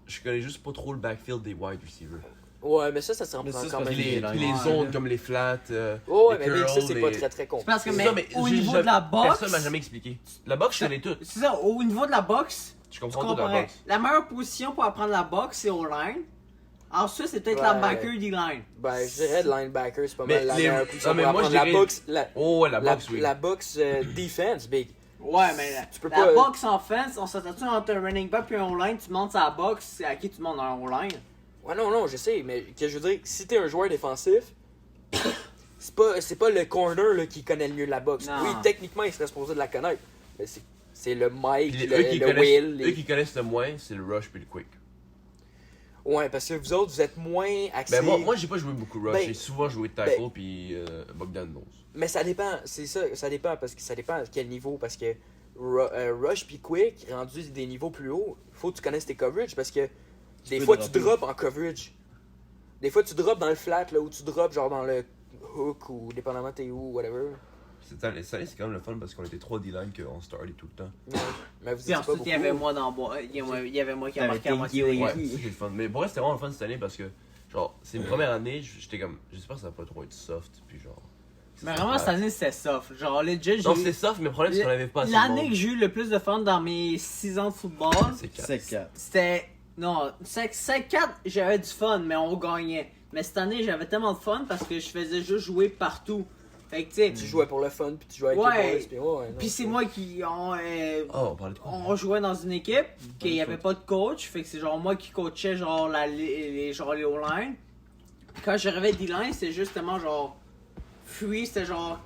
je connais juste pas trop le backfield des wide receivers. Ouais, mais ça se rend Mais ça, quand c'est parce même. Puis les, Ouais. puis les zones comme les flats. Ouais, les mais Big, ça curls, c'est les- pas très très C'est compliqué. parce que C'est mais ça, mais au j'ai niveau jamais- de la boxe. Personne m'a jamais expliqué. La boxe, je connais tout. C'est ça, au niveau de la boxe, Je tu comprends tout la comparais. boxe. La meilleure position pour apprendre la boxe, c'est au line. Ensuite, c'est peut-être Ouais. la backer D-line. Ben, je dirais de linebacker, c'est pas Mais mal la les- meilleure Ah, position mais pour moi, je apprendre la dirais- boxe. Oh, ouais, la boxe, oui. La boxe defense, Big. Ouais, mais Tu peux la pas- boxe en fence, on s'attend entre un running back et un O-line, tu montes sa boxe, c'est à qui tu montes un O-line? Ouais, non, je sais, mais que je veux dire, si t'es un joueur défensif, c'est pas le corner là, qui connaît le mieux la boxe. Non. Oui, techniquement, il serait supposé de la connaître, mais c'est le Mike, Puis le, eux qui le connaissent- Will. eux qui connaissent le moins, c'est le rush puis le quick. Ouais, parce que vous autres, vous êtes moins axés. Ben moi j'ai pas joué beaucoup rush, Ben, j'ai souvent joué tackle puis Bogdan Nose. Mais ça dépend, c'est ça, ça dépend, parce que ça dépend à quel niveau, parce que Rush puis Quick, rendu des niveaux plus hauts, faut que tu connaisses tes coverages, parce que des peux fois tu dropper. drops en coverage. Des fois tu drops dans le flat, là, ou tu drops genre dans le hook, ou dépendamment t'es où, whatever. Cette année, c'est quand même le fun parce qu'on était 3 D-line qu'on startait tout le temps. Ouais. Mais vous Puis dites pas ensuite, beaucoup. il y avait moi dans bois. Il y avait moi qui a T'avais marqué à moitié. Tinky des Ouais, games. c'est le fun. Mais pour vrai, c'était vraiment le fun cette année parce que, genre, c'est une première année, j'étais comme, j'espère que ça va pas trop être soft, puis genre. Mais vraiment, cette année, c'était soft. Genre, legit, j'ai Non, eu- c'était soft, mais le problème, c'est qu'on avait pas assez de L'année monde. que j'ai eu le plus de fun dans mes 6 ans de football, C'est 4. C'est 4. c'était. Non, 5-4, j'avais du fun, mais on gagnait. Mais cette année, j'avais tellement de fun parce que je faisais juste jouer partout. Fait que tu sais. Tu jouais pour le fun, puis tu jouais avec Ouais. les boys, puis ouais. non, Puis c'est moi qui. Oh, on parlait de quoi? On jouait dans une équipe, qu'il n'y avait pas de coach, fait que c'est genre moi qui coachais genre les O-line. Puis quand j'arrivais D-line, c'était justement genre free, c'était genre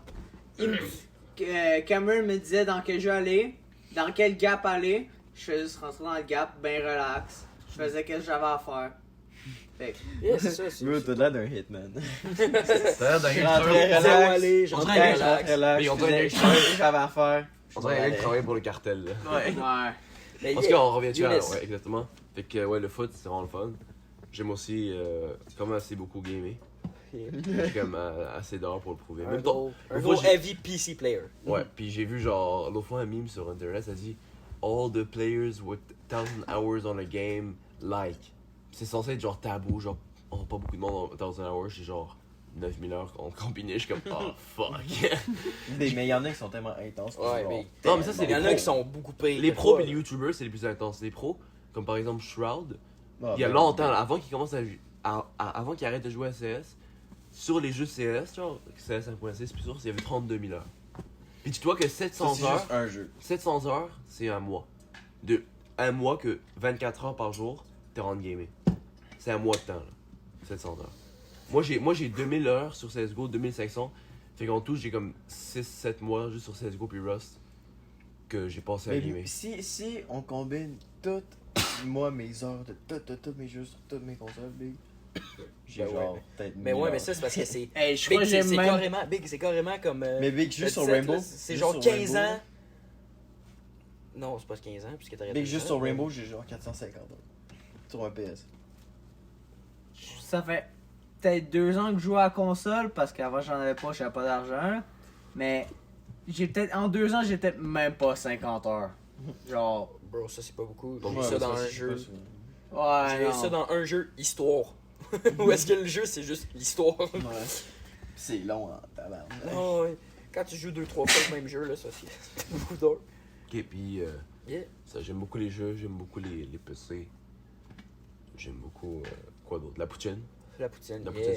Cameron me disait dans quel jeu aller, dans quel gap aller, je faisais juste rentrer dans le gap, ben relax. Je faisais ce que j'avais à faire. Fait que, Yeah, c'est ça. c'est- Bro, t'as l'air d'un hitman. T'as l'air d'un Je gars rentrais qui Zéro relax. aller, je On rentrais dirait que relax. relax. Mais on Je dirait faisais ce que j'avais à faire. On dirait un gars qui travaille pour le cartel, là. Ouais. ouais. Mais En tout yeah, cas, on revient dessus. Younes. Ouais, exactement. Fait que, ouais, le foot, c'est vraiment le fun. J'aime aussi, quand même assez beaucoup gamer. J'ai quand même assez d'heures pour le prouver. Un Même temps, gros, un une gros fois, j'ai- heavy PC player. Ouais, puis j'ai vu genre, l'autre fois un meme sur internet, ça dit all the players with 1000 hours on a game like. C'est censé être genre tabou, genre, oh, pas beaucoup de monde en 1000 hours, c'est genre 9000 heures en combiné, je suis comme, oh fuck. Mais il y en a qui sont tellement intenses. Ouais, genre, mais. Non, mais ça, c'est Il y en les a pros. qui sont beaucoup pires. Les que pros toi, et les youtubers, c'est les plus intenses. Les pros, comme par exemple Shroud, Ah, il y a ben, longtemps, là, avant qu'il commence avant qu'il arrête de jouer à CS, sur les jeux CS, genre, CS 1.6, plus sûr, il y avait 32 000 heures. Puis dis-toi que ça, 700 c'est heures. juste un jeu. 700 heures, c'est un mois. De un mois que 24 heures par jour, t'es en gaming. C'est un mois de temps, là. 700 heures. Moi, j'ai 2000 heures sur CSGO, 2500. Fait qu'en tout, j'ai comme 6-7 mois juste sur CSGO puis Rust que j'ai passé à Mais gamer. si on combine toutes mes heures de toutes mes jeux sur toutes mes consoles, big, j'ai Ben ouais, genre peut-être Mais 1000 ouais, mais heures. ça, c'est parce que c'est. Hey, je Big, crois que c'est j'ai même. carrément. Big, c'est carrément comme. Mais big, juste sur 17, Rainbow. là, C'est juste genre sur 15 Rainbow. ans. Non, c'est pas 15 ans, puisque t'arrêtes. Big, juste sur Rainbow, j'ai genre 450 heures. Sur un PS. Ça fait peut-être 2 ans que je joue à la console parce qu'avant j'en avais pas, j'avais pas d'argent. Mais j'ai peut-être en 2 ans, j'ai peut-être même pas 50 heures. Genre, Bro, ça, c'est pas beaucoup. J'ai Ouais, vu ça dans ça, un c'est jeu. pas souvent. ouais, J'ai vu non. ça dans un jeu histoire. Où est-ce que le jeu, c'est juste l'histoire. Ouais. C'est long en tabarnak. Ah ouais. Quand tu joues 2-3 fois le même jeu, là, ça, c'est beaucoup d'heures. Ok, puis Yeah. ça, j'aime beaucoup les jeux, j'aime beaucoup les PC. J'aime beaucoup, quoi d'autre? La poutine. La poutine. La yeah. poutine,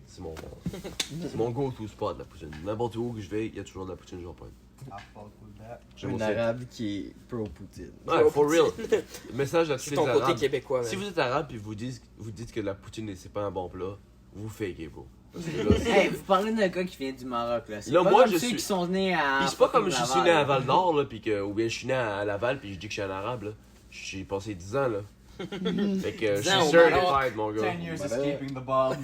c'est mon go-to spot, la poutine. N'importe où que je vais, il y a toujours de la poutine, je vais pas. I fuck with that. J'aime Un aussi. arabe qui est pro-Poutine. Ouais, for real. Message à tous C'est les ton côté arabes. québécois, Si man. vous êtes arabe et vous dites que la poutine c'est pas un bon plat, vous fakez, bro. Parce que là, Hey, vous parlez d'un gars qui vient du Maroc là. C'est Là, pas moi, comme je ceux suis- qui sont nés à. Puis c'est pas comme je fucking suis né à Laval. Val d'Or, là, puis que, ou bien je suis né à Laval, puis je dis que je suis un arabe, là. J'ai passé 10 ans, là. Fait que je 10 ans suis au Maroc. certified, mon gars. 10 years Bah, escaping the bombs.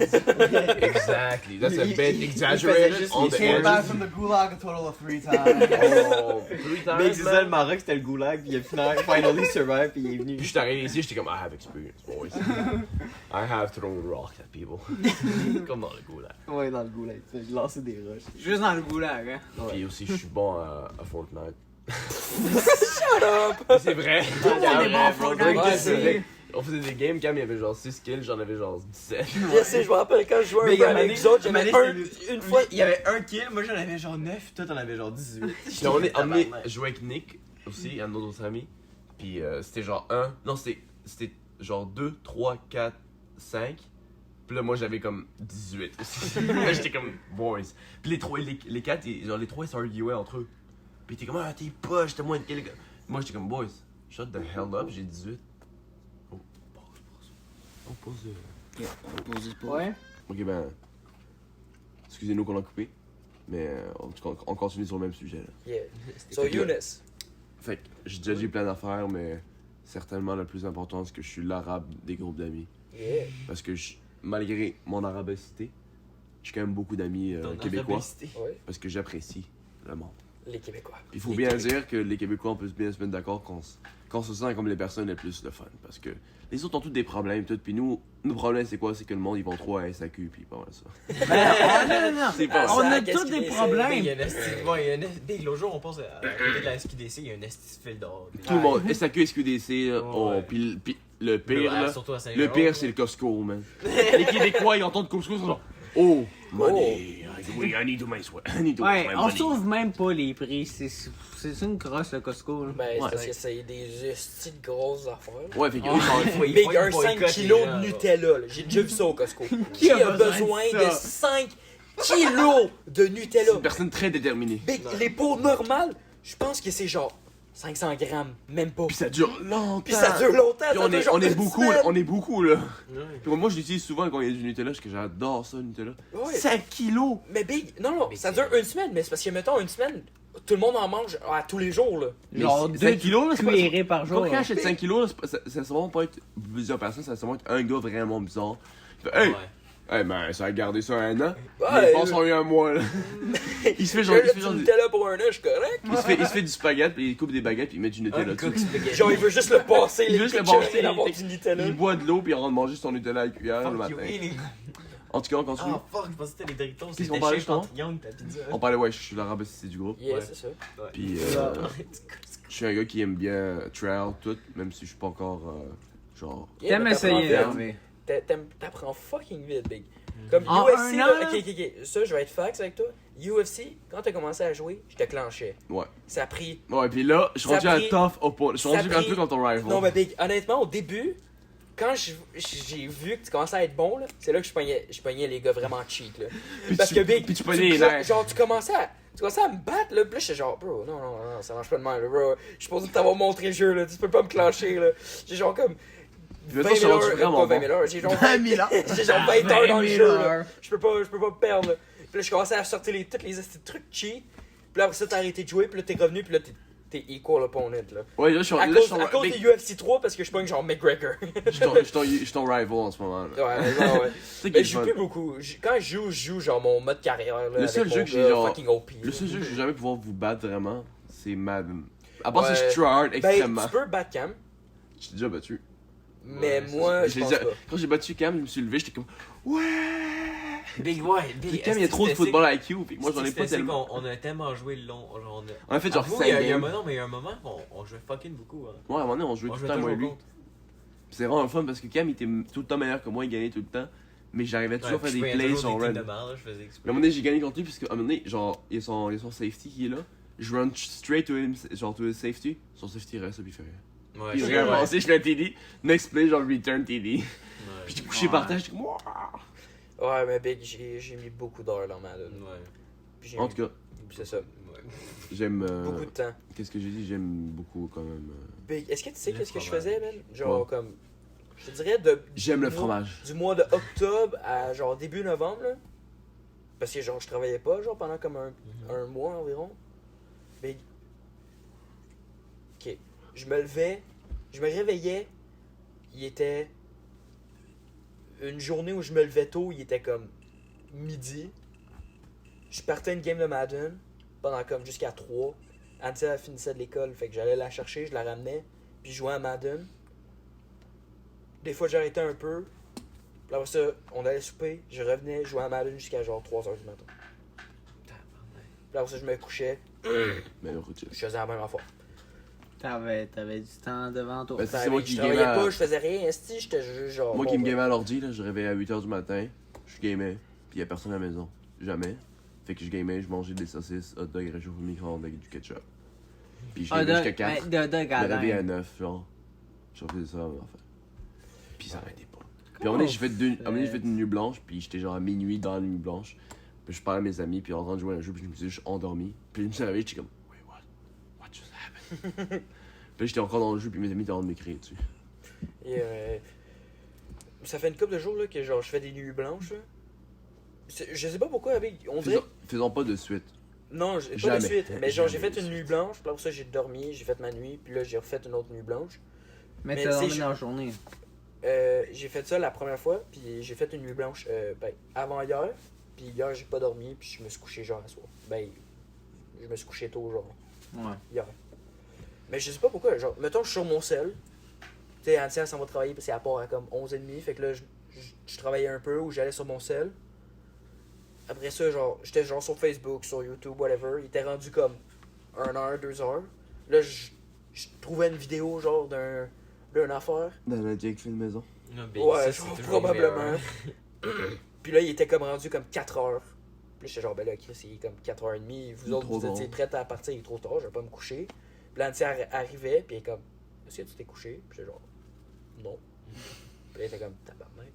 Exactly. That's a Il- bit il- il exaggerated faisait juste on les the scores. Came back edges. from the gulag a total of 3 times. Oh, 3 Mais times, c'est ça, le man. Maroc, c'était le goulag, puis il a finally survive, puis il est venu. Puis je suis arrivé ici, j'étais comme, I have experience, boys. I have thrown rock at people. Comme dans le goût, là. Ouais, dans le goulag, tu sais, lancer des roches. Juste dans le goulag, hein. Puis aussi, je suis bon à Fortnite. Shut up! C'est vrai. Tout le monde est bon à Fortnite Ouais, ici. c'est vrai. On faisait des games, quand il y avait genre 6 kills, j'en avais genre 17. Je sais, je me rappelle quand je jouais Mais un il y a peu avec Mané- vous autres, j'avais Mané, un, c'était une fois. Il y avait un kill, moi j'en avais genre 9, toi t'en avais genre 18. Puis on est emmené jouer avec Nick aussi, un autre ami. Puis c'était genre 1, non c'était genre 2, 3, 4, 5. Puis là moi j'avais comme 18 aussi. Là j'étais comme boys. Puis les 4, genre les 3 ils s'arguaient entre eux. Puis t'es comme ah t'es poche, t'as moins de kills. Moi j'étais comme boys, shut the hell up, j'ai 18. Oh, pause. Ouais. Ok ben, excusez-nous qu'on a coupé. Mais on continue sur le même sujet là. Yeah. So, Fait que- Younes. Fait que j'ai déjà dit plein d'affaires, mais certainement le plus important, c'est que je suis l'arabe des groupes d'amis. Yeah. Parce que malgré mon arabicité, j'ai quand même beaucoup d'amis québécois. Ouais. Parce que j'apprécie le monde. Les Québécois. Puis il faut Les bien Québécois. dire que les Québécois, on peut bien se mettre d'accord qu'on se sent comme les personnes les plus de fun. Parce que les autres ont tous des problèmes, tout. Puis nous, nos problèmes, c'est quoi? C'est que le monde, ils vont trop à SAQ, puis pas mal ça. Non. C'est pas On ça, a qu'est-ce tous des qu'il essaie? problèmes. Il y a un esti. Bon, il y a un esti. Dès l'autre jour, on passe à côté de la SQDC, il y a un esti fil d'or. Tout le monde, SAQ, SQDC, là, Ouais. oh, puis le pire, là, Surtout à le pire, c'est le Costco, man. Les Québécois, ils entendent Costco, ils sont genre, oh, money, oui, I need to make sweat. I need to make Ouais, my on money. sauve même pas les prix. C'est une crosse le Costco. Là. Ben, c'est Ouais. parce que c'est des hosties de grosses affaires. Ouais, fait que Oh, eux, genre, il Big, faut un 5 boycotter kilos les de gens, là. Nutella, là. J'ai déjà vu ça au Costco. Qui a besoin besoin de ça? de 5 kilos de C'est Nutella. une personne très déterminée. Big, les pots normales, je pense que c'est genre 500 grammes, même pas. Puis ça dure longtemps. Puis ça dure longtemps, Puis ça on dure est, genre on est une beaucoup, semaine. on est beaucoup là. Ouais. Puis moi je l'utilise souvent quand il y a du Nutella, parce que j'adore ça, le Nutella. Ouais. 5 kilos! Mais Big, non, Big, ça c'est- dure une semaine, mais c'est parce que, mettons, une semaine, tout le monde en mange à tous les jours, là. Genre Mais 2 5 kilos, là, c'est pas- cuillerées par jour. Quand là. j'achète 5 kilos, là, ça va sûrement pas être plusieurs personnes, ça va sûrement être un gars vraiment bizarre. Il fait, hey! Ouais. Hey, ben, ça a gardé ça un an. Ouais, il passe en un mois, là. Il se fait genre, J'ai du Nutella pour un an, je suis correct. il se fait du spaghetti, puis il coupe des baguettes, puis il met du Nutella dessus. Genre, il veut juste le passer, Il les veut juste le pitchers, passer, et avoir du Nutella. Il boit de l'eau, puis il rentre manger son Nutella à la cuillère le Fuck you, matin. eating. En tout cas, on continue. Ah fuck, je pensais que c'était les Doritos. Qu'est-ce qu'on C'était parlait, shape en justement? triangle ta pizza. On parlait, ouais, je suis le rabaissé du groupe. Yeah, Ouais. c'est ça. Puis, Ouais. je suis un gars qui aime bien trial tout, même si je suis pas encore, genre... Yeah, T'aimes mais t'apprends essayer, vite. Hervé. T'apprends fucking vite, Big. Comme En UFC, un là, an, ok, ça, je vais être fax avec toi. UFC, quand t'as commencé à jouer, je te clenchais. Ouais. Ça a pris. Ouais, puis là, je suis Ça rendu a à pris- tough opponent. Je suis ça a rendu un pris- peu comme ton rival. Non, mais Big, honnêtement, au début, quand j'ai vu que tu commençais à être bon, là, c'est là que je pognais les gars vraiment cheat, là. Puis Parce tu- que Big, puis tu pognais les nerfs. genre, tu commençais à me battre, là, puis là, j'étais genre, bro, non, ça marche pas de même, là, bro. Je suis supposé t'avoir montré le jeu, là, tu peux pas me clencher, là. J'ai genre comme. Puis maintenant, je suis rendu vraiment pas 20 bon. 000 heures, j'ai genre 20 000 heures. J'ai genre 20 heures dans le 20 000 jeu, là. heures. Je peux pas me perdre, là. Puis là, je commençais à sortir tous les petits trucs cheat. Puis là, après ça, t'as arrêté de jouer, puis là, t'es revenu, puis là, t'es equal opponent, là. Ouais, là, je suis À là, cause big- des UFC 3, parce que je pogne genre McGregor. je suis ton rival en ce moment. Là. Ouais, non, ouais. Tu sais Mais qu'il est je joue fun. plus beaucoup. Quand je joue genre mon mode carrière, là. Le avec seul mon jeu que j'ai, gars genre- fucking OP. Le seul jeu que je vais jamais pouvoir vous battre vraiment, c'est Madden. À part Ouais. si je try hard Ben, extrêmement. tu peux battre Cam, Je t'ai déjà battu. mais Ouais, moi, je J'ai pense déjà- pas. Quand j'ai battu Cam, je me suis levé, j'étais comme ouais. Big, ouais, Puis Big. Cam, il y a trop de football IQ, puis moi j'en ai pas tellement. On a tellement joué le long. Genre, On a fait genre Avoue, 5 il y a un games. moment, mais il y a un moment, on jouait fucking beaucoup. Hein. Ouais, à un moment donné, on jouait On tout jouait le temps, moi et toujours lui. contre. Puis c'est vraiment le fun parce que Cam, il était tout le temps meilleur que moi, il gagnait tout le temps. Mais j'arrivais toujours à faire des plays sur run. de mal, je faisais Mais à un exprès. moment donné, j'ai gagné contre lui parce qu'à un moment donné, genre, il y a son safety qui est là. Je run straight to him, genre to his safety. Son safety reste, puis il fait rien. Ouais, Puis je je- regarde ouais. avancer, je fais un TD. Next play, genre return TD. Ouais. Puis j'étais couché par terre, j'étais comme Wouah! Ouais, mais Big, j'ai mis beaucoup d'heures dans Madden. Ouais. Puis j'ai En mis- tout cas, c'est ça. Ouais. j'aime. Beaucoup de temps. Qu'est-ce que j'ai dit? J'aime beaucoup quand même. Big, est-ce que tu sais Le qu'est-ce que je fromage. faisais, man? Genre, Quoi? comme. Je te dirais de. J'aime le du mois- fromage. Du mois de octobre à genre début novembre, là. Parce que genre, je travaillais pas, genre, pendant comme un mois environ. Big. Ok. Je me levais, je me réveillais. Il était. Une journée où je me levais tôt, il était comme midi. Je partais une game de Madden pendant comme jusqu'à 3. Antia elle finissait de l'école, fait que j'allais la chercher, je la ramenais, puis je jouais à Madden. Des fois j'arrêtais un peu. Puis après ça, on allait souper, je revenais, je jouais à Madden jusqu'à genre 3h du matin. Puis après ça, je me couchais, Mais routine. je faisais la même affaire. T'avais du temps devant toi. Ben, c'est moi Je qui travaillais game à- pas, je faisais rien, esti, j'étais juste genre. Moi bon, qui me ben, gamais à l'ordi, là, je réveillais à 8h du matin, je gamais, puis y'a personne à la maison. Jamais. Fait que je gamais, je mangeais des saucisses, hot dog réchauffé au micro-ondes avec du ketchup. Puis je gamais jusqu'à 4. De Je me réveillais à Gadin. 9, genre. Je faisais ça, en fait. Puis ça arrêtait pas. Puis à un moment donné, j'ai fait une nuit blanche, puis j'étais genre à minuit dans la nuit blanche. Puis je parlais à mes amis, puis en train de jouer à un jeu, puis je me suis juste endormi. Puis je me suis réveillé, j'étais comme, wait, what just happened? Puis là, j'étais encore dans le jeu, puis mes amis étaient en train de m'écrire dessus. Et ça fait une couple de jours là, que genre je fais des nuits blanches. Là. Je sais pas pourquoi, avec. On dirait. Faisons pas de suite. Non, pas de Jamais. suite. Mais genre, j'ai Jamais fait de une nuit blanche, puis après ça, j'ai dormi, j'ai fait ma nuit, puis là, j'ai refait une autre nuit blanche. Mais Mais t'as tu sais, dormi dans la journée. J'ai fait ça la première fois, puis j'ai fait une nuit blanche avant hier, puis hier, j'ai pas dormi, puis je me suis couché genre à soir. Ben, je me suis couché tôt, genre, Ouais. hier. Mais je sais pas pourquoi, genre, mettons, je suis sur mon sel, tu sais, Antia s'en va travailler, parce qu'elle part à comme 11h30, fait que là, je travaillais un peu, ou j'allais sur mon sel. Après ça, genre, j'étais genre sur Facebook, sur YouTube, whatever. Il était rendu comme 1 heure, 2 heures. Là, je trouvais une vidéo, genre, d'une affaire. Dans la Jake fait une maison. Non, Big, Ouais, ça, genre, c'est toujours probablement. meilleur. Puis là, il était comme rendu comme 4 heures. Puis là, j'étais genre, ben là, Chris, il est comme 4h30. Vous Il est autres, trop vous étiez tard. prêts à partir, il est trop tard, je vais pas me coucher. Puis là, Antia arrivait, puis il est comme, est-ce que tu t'es couché? Puis j'étais genre, non. Puis là, il était comme, tabarnak.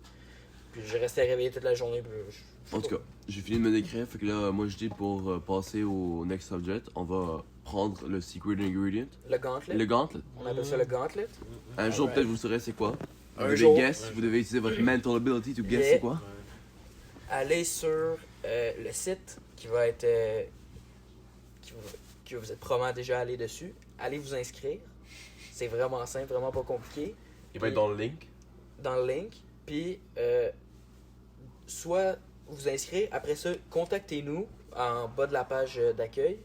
Puis je restais réveillé toute la journée. Puis En tout cas, j'ai fini de me décrire, fait que là, moi je dis pour passer au next subject, on va prendre le secret ingredient. Le gauntlet. Le gauntlet. On appelle ça le gauntlet. Un jour, peut-être vous saurez c'est quoi. Un Vous devez jour. guess, vous devez utiliser votre mental ability to guess Yeah. c'est quoi. Allez sur le site qui va être. Que vous êtes probablement déjà allé dessus. Allez vous inscrire. C'est vraiment simple, vraiment pas compliqué. Il va être dans le link. Dans le link. Puis, soit vous inscrire, après ça, contactez-nous en bas de la page d'accueil.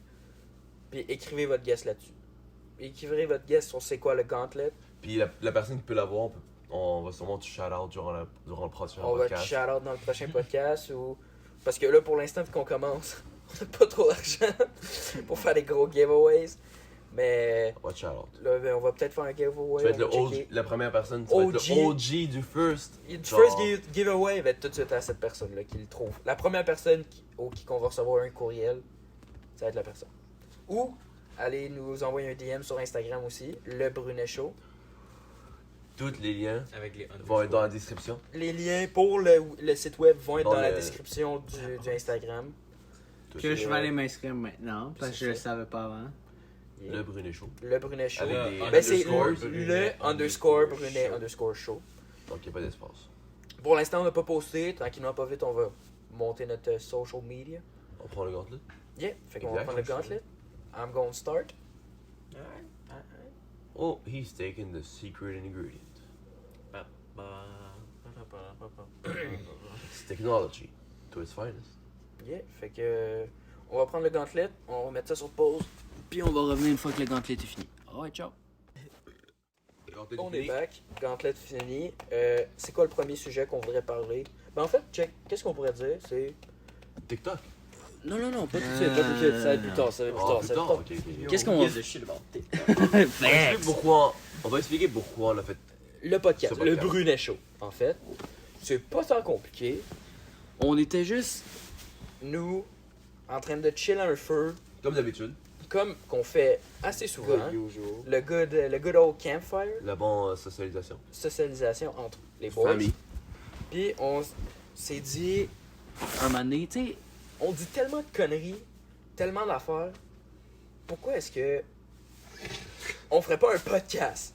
Puis écrivez votre guess là-dessus. Écrivez votre guess sur c'est quoi le gauntlet. Puis la personne qui peut l'avoir, on va sûrement te shout-out durant le prochain On va te podcast. shout-out dans le prochain podcast. Ou... Parce que là, pour l'instant, vu qu'on commence, on n'a pas trop d'argent pour faire des gros giveaways. Mais On va te shout-out. là, ben, on va peut-être faire un giveaway. Tu vas être on va le checker. la première personne, tu vas être le OG du first. Le Genre, first giveaway va être tout de suite à cette personne-là qui le trouve. La première personne qui qu'on va recevoir un courriel, ça va être la personne. Ou allez nous envoyer un DM sur Instagram aussi, le Brunet Show. tous les liens Avec les vont être dans la description. Les liens pour le site web vont être Dans dans la le- description du Instagram. Tout Que ça. je vais aller m'inscrire maintenant, parce que je le savais pas avant. Le Brunet Show. Le Brunet Show. Avec des Ben, c'est underscores. le underscore Brunet underscore show. Donc il n'y a pas d'espace. Pour l'instant, on n'a pas posté. Tranquillement, pas vite, on va monter notre social media. On prend le gauntlet. Yeah, fait qu'on va Exact. prendre le gauntlet. I'm going to start. Oh, he's taking the secret ingredient. It's technology to its finest. Yeah, fait que on va prendre le gauntlet, on va mettre ça sur pause, puis on va revenir une fois que le gauntlet est fini. Alright, ciao. On est back, gauntlet fini. C'est quoi le premier sujet qu'on voudrait parler? Ben en fait, check, qu'est-ce qu'on pourrait dire? C'est... TikTok. Non, pas tout de suite, pas tout de suite, ça va être plus tard, ça va être plus Ah, tard, plus ça va tard, être plus tard. ok. Qu'est-ce qu'on va... de shit about TikTok. On va expliquer pourquoi on a fait. Le podcast, Ce le podcast. Brunet Show, en fait. C'est pas tant compliqué. On était juste, nous, en train de chiller un feu, Comme d'habitude, comme qu'on fait assez souvent. Le good old campfire, la bonne socialisation. socialisation entre les boys. Famille. Puis on s'est dit, un moment donné, tu sais, on dit tellement de conneries, tellement d'affaires. Pourquoi est-ce que on ferait pas un podcast?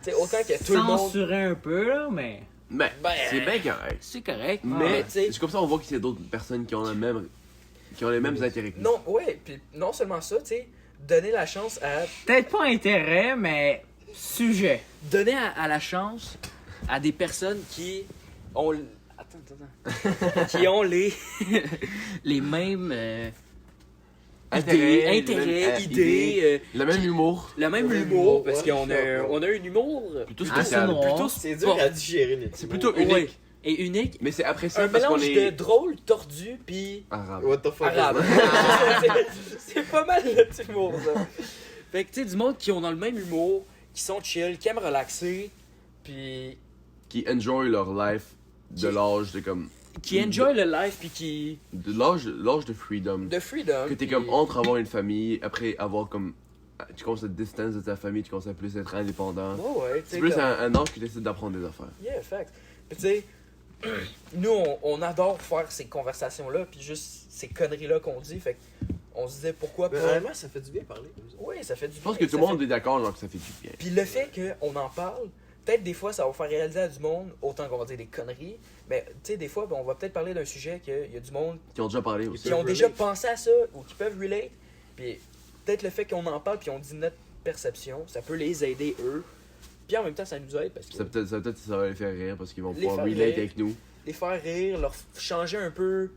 Tu sais, autant que tout le monde... Censurer un peu, là, mais. Mais Ben, c'est bien correct. C'est correct, Mais tu sais... c'est comme ça on voit qu'il y a d'autres personnes qui ont les mêmes intérêts que nous. Non, ouais, puis non seulement ça, tu sais, donner la chance à... Peut-être pas intérêt, mais. Sujet. Donner à la chance à des personnes qui ont... Attends. Qui ont les mêmes... Intérêts, intérêts, idées, le même humour. le même humour, parce qu'on a, on a un humour Plutôt Ah, spécial. c'est noir. plutôt C'est dur à digérer, les C'est plutôt Ouais, unique. et unique. Mais c'est Un appréciable parce qu'on mélange de est drôle, tordu, puis arabe. What the fuck? arabe. C'est pas mal le petit humour, ça. Fait que, tu sais, du monde qui ont dans le même humour, qui sont chill, qui aiment relaxer, puis Qui enjoy leur life de l'âge de comme. qui enjoy le life, puis qui... De l'âge de freedom. de freedom. Que t'es puis- comme entre avoir une famille, après avoir comme. Tu commences à te distance de ta famille, tu commences à plus être indépendant. Ouais, tu C'est sais, plus comme- un âge que tu essaies d'apprendre des affaires. Yeah, fact. Puis tu sais, nous, on adore faire ces conversations-là, puis juste ces conneries-là qu'on dit, fait on se disait pourquoi Mais pas... honnêtement, ça fait du bien parler. Oui, ça fait du Je pense bien, que tout ça le monde fait- est d'accord, genre que ça fait du bien. Puis le fait qu'on en parle, peut-être des fois ça va faire réaliser à du monde, autant qu'on va dire des conneries, mais tu sais, des fois, ben, on va peut-être parler d'un sujet qu'il y a du monde Qui ont déjà parlé aussi. qui ont déjà pensé à ça, ou qui peuvent relate, puis peut-être le fait qu'on en parle, puis on dit notre perception, ça peut les aider eux, puis en même temps ça nous aide, parce que Peut-être ça va les faire rire parce qu'ils vont Les pouvoir faire relate rire. avec nous. les faire rire, leur changer un peu,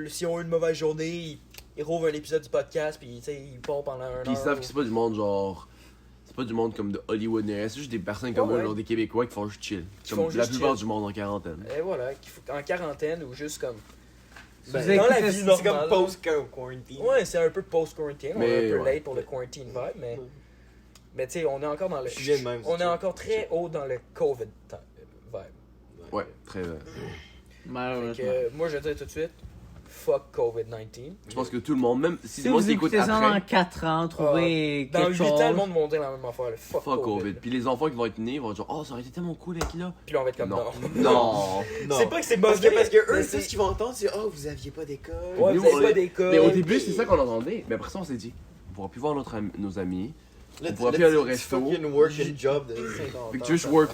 s'ils ont eu une mauvaise journée, ils rouvrent un épisode du podcast, puis tu sais, ils partent pendant un Puis ils heure. savent que c'est pas du monde genre. C'est pas du monde comme de Hollywood, c'est juste des personnes comme Ouais, moi, ouais. genre des Québécois qui font juste chill. Qui Comme font la juste plupart chill. du monde en quarantaine. Et voilà, en quarantaine, ou juste comme... Vous Ben, dans la écoutez- vie C'est normale. comme post-quarantine. Ouais, c'est un peu post-quarantine, on est Mais un peu ouais. late pour le quarantine vibe, mais tu sais, on est encore dans le... Sujet de même, on c'est est ça. encore très haut dans le COVID vibe. Ouais, très. Fait Malheureusement. que, moi, je vais dire tout de suite, fuck COVID-19. Je pense que tout le monde, même si Si le monde vous qui écoute écoutez ça dans après, 4 ans, trouvez Dans quelque 8 ans, le chose. monde va dire la même affaire. Là. Fuck COVID. Puis les enfants qui vont être nés vont dire oh ça aurait été tellement cool d'être là. Puis là, on va être comme Non. non. Non. C'est pas que c'est Parce mauvais. que eux, mais tout ce qu'ils vont entendre, c'est oh, vous aviez pas d'école. Ouais, Nous, vous avez on pas est- d'école. Mais au début c'est ça qu'on entendait. Mais après ça on s'est dit on pourra plus voir nos amis. Là, On pourra plus aller au resto. fucking work and job de 50 Fait que ans, tu juste ça work.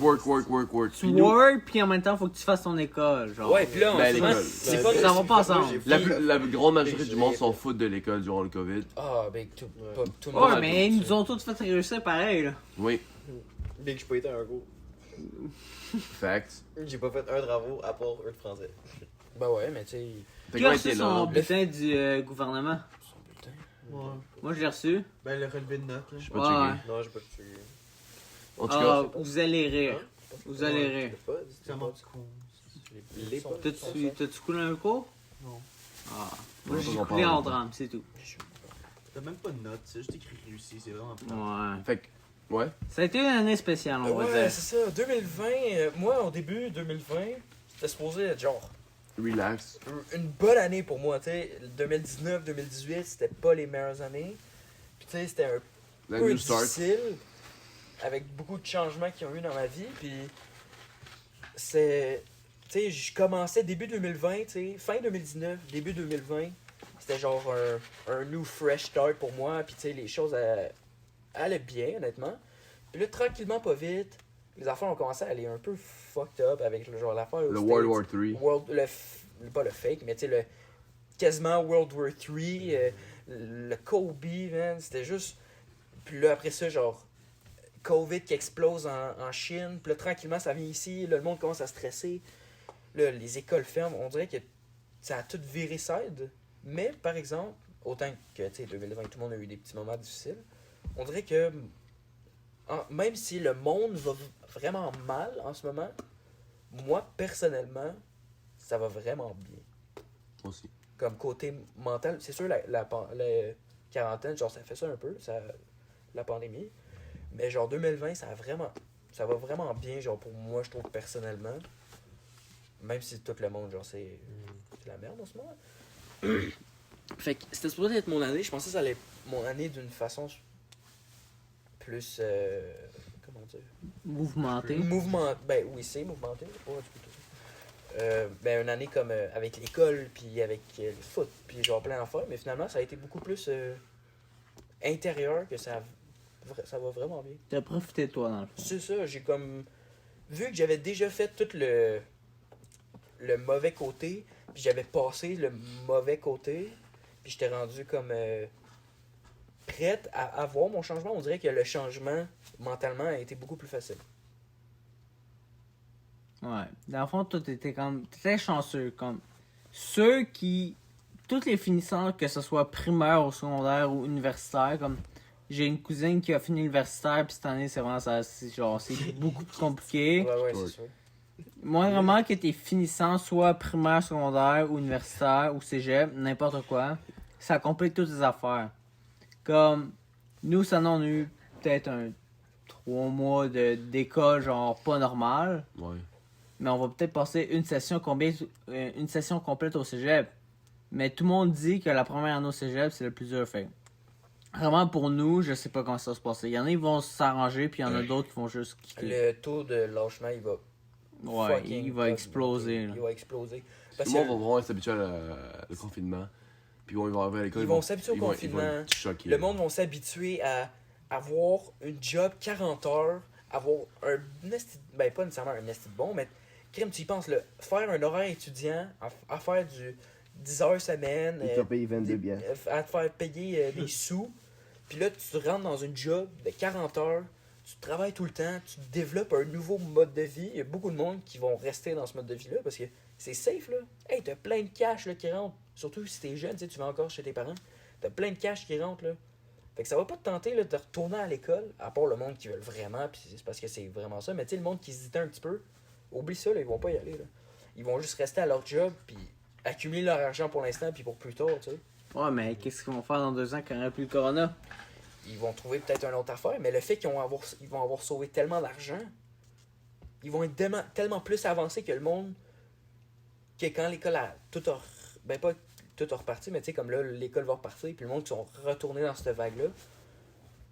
Tu Puis nous, work, puis en même temps, faut que tu fasses ton école. Genre. Ouais, puis là, en Ben, ce moment, l'école. c'est pas. Ça va pas ensemble. la grande majorité du monde s'en fout de l'école durant le COVID. Ah, ben, tout le Ouais, monde. mais ils nous ont tous fait réussir pareil, là. Oui, Big, j'ai pas été un cours. facts. J'ai pas fait un travaux à part eux de français. Ben ouais, mais tu sais. Fait Qui qu'on a était reçu là. son bulletin du gouvernement? Son bulletin. Ouais. Moi, je l'ai reçu. Ben, le relevé de notes, là. J'ai pas Ouais. checké. Non, j'ai pas checké. En tout Ah, cas, vous allez rire. Hein? Vous allez rire. Ça m'a dit con. Les pas. T'as-tu coulé un cours? Non. Ah. Moi, Ouais, j'ai on en coulé parle. en drame, c'est tout. T'as même pas de notes, c'est juste écrit réussi, c'est vraiment pas. Ouais. fait que, ouais. Ça a été une année spéciale, on va Ouais, dire. c'est ça. 2020, moi, au début 2020, c'était supposé être genre Relax. une bonne année pour moi. Tu sais, 2019, 2018, c'était pas les meilleures années. Puis tu sais, c'était un La peu new start. difficile, avec beaucoup de changements qui ont eu dans ma vie. Puis c'est, tu sais, je commençais début 2020, tu sais, fin 2019, début 2020, c'était genre un new fresh start pour moi. Puis tu sais, les choses allaient bien, honnêtement. Puis là, tranquillement, pas vite, les affaires ont commencé à aller un peu fucked up avec genre l'affaire. aux Le States. World War 3. Pas le fake, mais tu sais, le quasiment World War 3, le Kobe, man, c'était juste. Puis là, après ça, genre, COVID qui explose en Chine, puis là, tranquillement, ça vient ici, là, le monde commence à stresser, là, les écoles ferment, on dirait que ça a tout viré side, mais par exemple, autant que, tu sais, 2020, tout le monde a eu des petits moments difficiles, on dirait que, même si le monde va vraiment mal en ce moment, moi, personnellement, ça va vraiment bien. Aussi. Comme côté mental, c'est sûr, la quarantaine, genre, ça fait ça un peu, la pandémie. Mais genre, 2020, ça va vraiment bien, genre, pour moi, je trouve, personnellement. Même si tout le monde, genre, c'est la merde en ce moment. Fait que c'était supposé être mon année. Je pensais que ça allait être mon année d'une façon plus. Comment dire? Mouvementé. Ben oui, c'est mouvementé. Ouais, tu peux tout. Ben une année comme avec l'école, puis avec le foot, puis genre plein d'affaires. Mais finalement, ça a été beaucoup plus intérieur que ça va vraiment bien. T'as profité de toi, dans le fond. C'est ça, j'ai comme. Vu que j'avais déjà fait tout le mauvais côté, puis j'avais passé le mauvais côté, puis j'étais rendu comme prête à avoir mon changement, on dirait que le changement mentalement a été beaucoup plus facile. Ouais. Dans le fond, toi, t'étais comme très chanceux. Comme ceux qui. Toutes les finissants, que ce soit primaire ou secondaire ou universitaire, comme. J'ai une cousine qui a fini l'universitaire, puis cette année, c'est vraiment ça. C'est beaucoup plus compliqué. Ouais, Ouais. c'est sûr. Moi, vraiment, que tes finissants, soit primaire, secondaire, ou universitaire, ou cégep, n'importe quoi, ça complique toutes les affaires. Comme, nous, ça on a eu peut-être 3 mois d'école, genre, pas normal. Ouais. Mais on va peut-être passer une session complète au cégep. Mais tout le monde dit que la première année au cégep, c'est le plus dur fait. Vraiment, pour nous, je sais pas comment ça va se passer. Il y en a qui vont s'arranger, puis il y en a d'autres qui vont juste quitter. Le taux de lâchement, il va. Ouais, fucking il va exploser. Là. Il va exploser. Tout Parce le monde que va vraiment s'habituer au confinement. Puis ils vont arriver à l'école. Ils vont s'habituer au ils vont confinement. être choqués. le monde va s'habituer à avoir une job 40 heures, avoir un esti, ben pas nécessairement un esti de bon, mais crime, tu y penses, là, faire un horaire étudiant, à faire du 10 heures semaine, Ils t'ont payé 22 biens. à te faire payer des sous, puis là, tu rentres dans une job de 40 heures, tu travailles tout le temps, tu développes un nouveau mode de vie. Il y a beaucoup de monde qui vont rester dans ce mode de vie-là parce que c'est safe, là. Hey, t'as plein de cash là, qui rentrent. Surtout si t'es jeune, tu sais, tu vas encore chez tes parents. T'as plein de cash qui rentrent, là. Fait que ça va pas te tenter là, de retourner à l'école, à part le monde qui veut vraiment, puis c'est parce que c'est vraiment ça. Mais tu sais, le monde qui hésitait un petit peu, oublie ça, là, ils vont pas y aller, là. Ils vont juste rester à leur job, puis accumuler leur argent pour l'instant, puis pour plus tard, tu sais. Ouais, mais qu'est-ce qu'ils vont faire dans 2 ans quand il n'y aura plus le corona? Ils vont trouver peut-être une autre affaire, mais le fait qu'ils vont avoir sauvé tellement d'argent, ils vont être tellement plus avancés que le monde, que quand l'école a tout tout a reparti, mais tu sais, comme là, l'école va repartir, puis le monde qui sont retournés dans cette vague-là,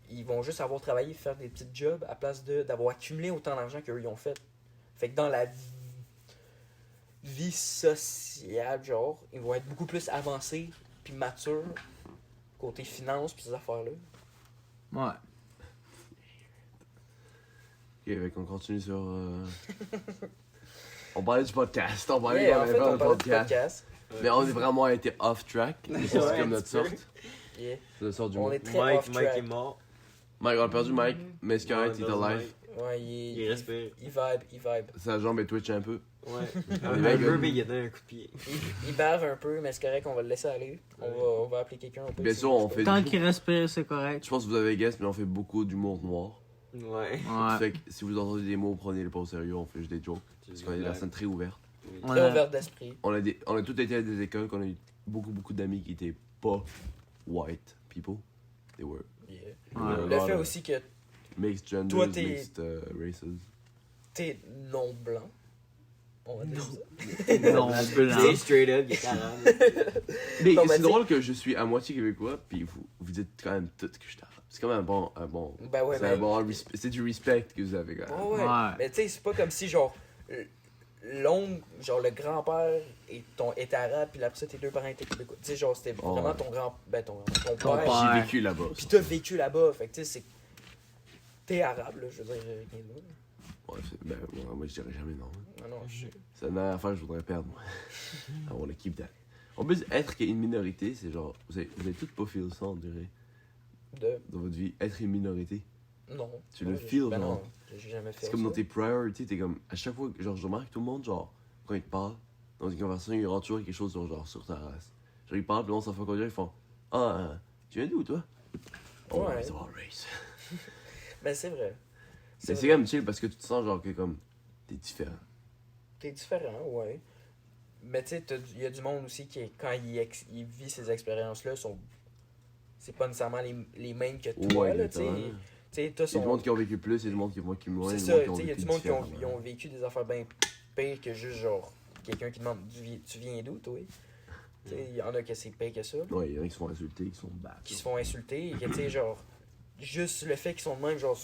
ils vont juste avoir travaillé, faire des petits jobs à place d'avoir accumulé autant d'argent qu'eux ils ont fait. Fait que dans la vie sociale, genre, ils vont être beaucoup plus avancés puis matures côté finance puis ces affaires-là. Ouais. Ok, fait qu'on continue sur. On parlait du podcast. On parlait Yeah, en fait, on du parlait du podcast. Mais on est vraiment été off track. C'est Ouais, comme notre sorte. Yeah. C'est notre sorte du On monde. est très Mike off track. est mort. Mike, on a perdu Mike, mais c'est correct, il est Ouais, alive. Ouais, Il respire. il vibe. Sa jambe est twitch un peu. Ouais. On Un est bien peu, good. mais il a donné un coup de pied. Il bave un peu, mais c'est correct, on va le laisser aller. On va appeler quelqu'un. Bien sûr, on fait. Tant qu'il respire, c'est correct. Je pense que vous avez guess, mais on fait beaucoup d'humour noir. Ouais. Ouais. Fait que si vous entendez des mots, prenez-les pas au sérieux, on fait juste des jokes. Parce qu'on est des personnes très ouvertes. On Très a- ouvert d'esprit. On a tous été à des écoles qu'on a eu beaucoup d'amis qui étaient pas white people. They were Yeah. Ouais. Le fait aussi que mixed genders, Toi, t'es- mixed races. t'es non blanc. On va dire ça. Non, blanc. C'est straight up, il est 40. Mais Non, mais c'est t'sais- drôle que je suis à moitié québécois, puis vous dites quand même tout que je suis arabe. C'est quand même un bon. Ben ouais, c'est mais. un bon c'est du respect que vous avez quand même. Ouais, ouais. Ouais. Mais tu sais, c'est pas comme si, genre, l'oncle, genre, le grand-père est arabe, puis après ça, tes deux parents étaient québécois. Tu sais, genre, c'était Oh, vraiment ouais. ton Ton père. père. J'ai vécu là-bas. Puis t'as vécu là-bas, fait que tu sais, c'est. T'es arabe, là, je veux dire, rien de là. Ouais, moi je dirais jamais non. Non, non, je sais. C'est la dernière affaire que je voudrais perdre, moi. I wanna keep that. En plus, être une minorité, c'est genre. Vous avez toutes pas feel ça, on dirait, De. dans votre vie. Être une minorité. Non. Tu le Ouais, feel, ben genre. non, j'ai jamais fait C'est comme ça. dans tes priorities, t'es comme. À chaque fois, genre, je remarque tout le monde, genre, quand ils te parlent, dans une conversation, il y aura toujours quelque chose sur ta race. Genre, ils parlent, puis on s'en fait conduire, ils font Ah, tu viens d'où, toi? Oh, Ouais. it's all race. Ben c'est vrai. Mais c'est vrai. quand même chill parce que tu te sens, genre, que comme. T'es différent. T'es différent, ouais. Mais tu sais, il y a du monde aussi qui, quand il vit ces expériences-là, c'est pas nécessairement les mêmes que toi, Ouais, là, tu sais. exactement. Tu sais, toi, Il y a du son... monde qui ont vécu plus, il y a du monde qui ont vécu moins. C'est du ça, monde tu sais, il y a vécu du monde qui différemment. ils ont vécu des affaires bien pires que juste, genre, quelqu'un qui demande tu viens d'où, toi? Tu sais, il y en a qui c'est pire que ça, Ouais, il y en a qui se font insulter, qui se font battre. qui se font insulter, et que, tu sais, genre, juste le fait qu'ils sont de même, genre,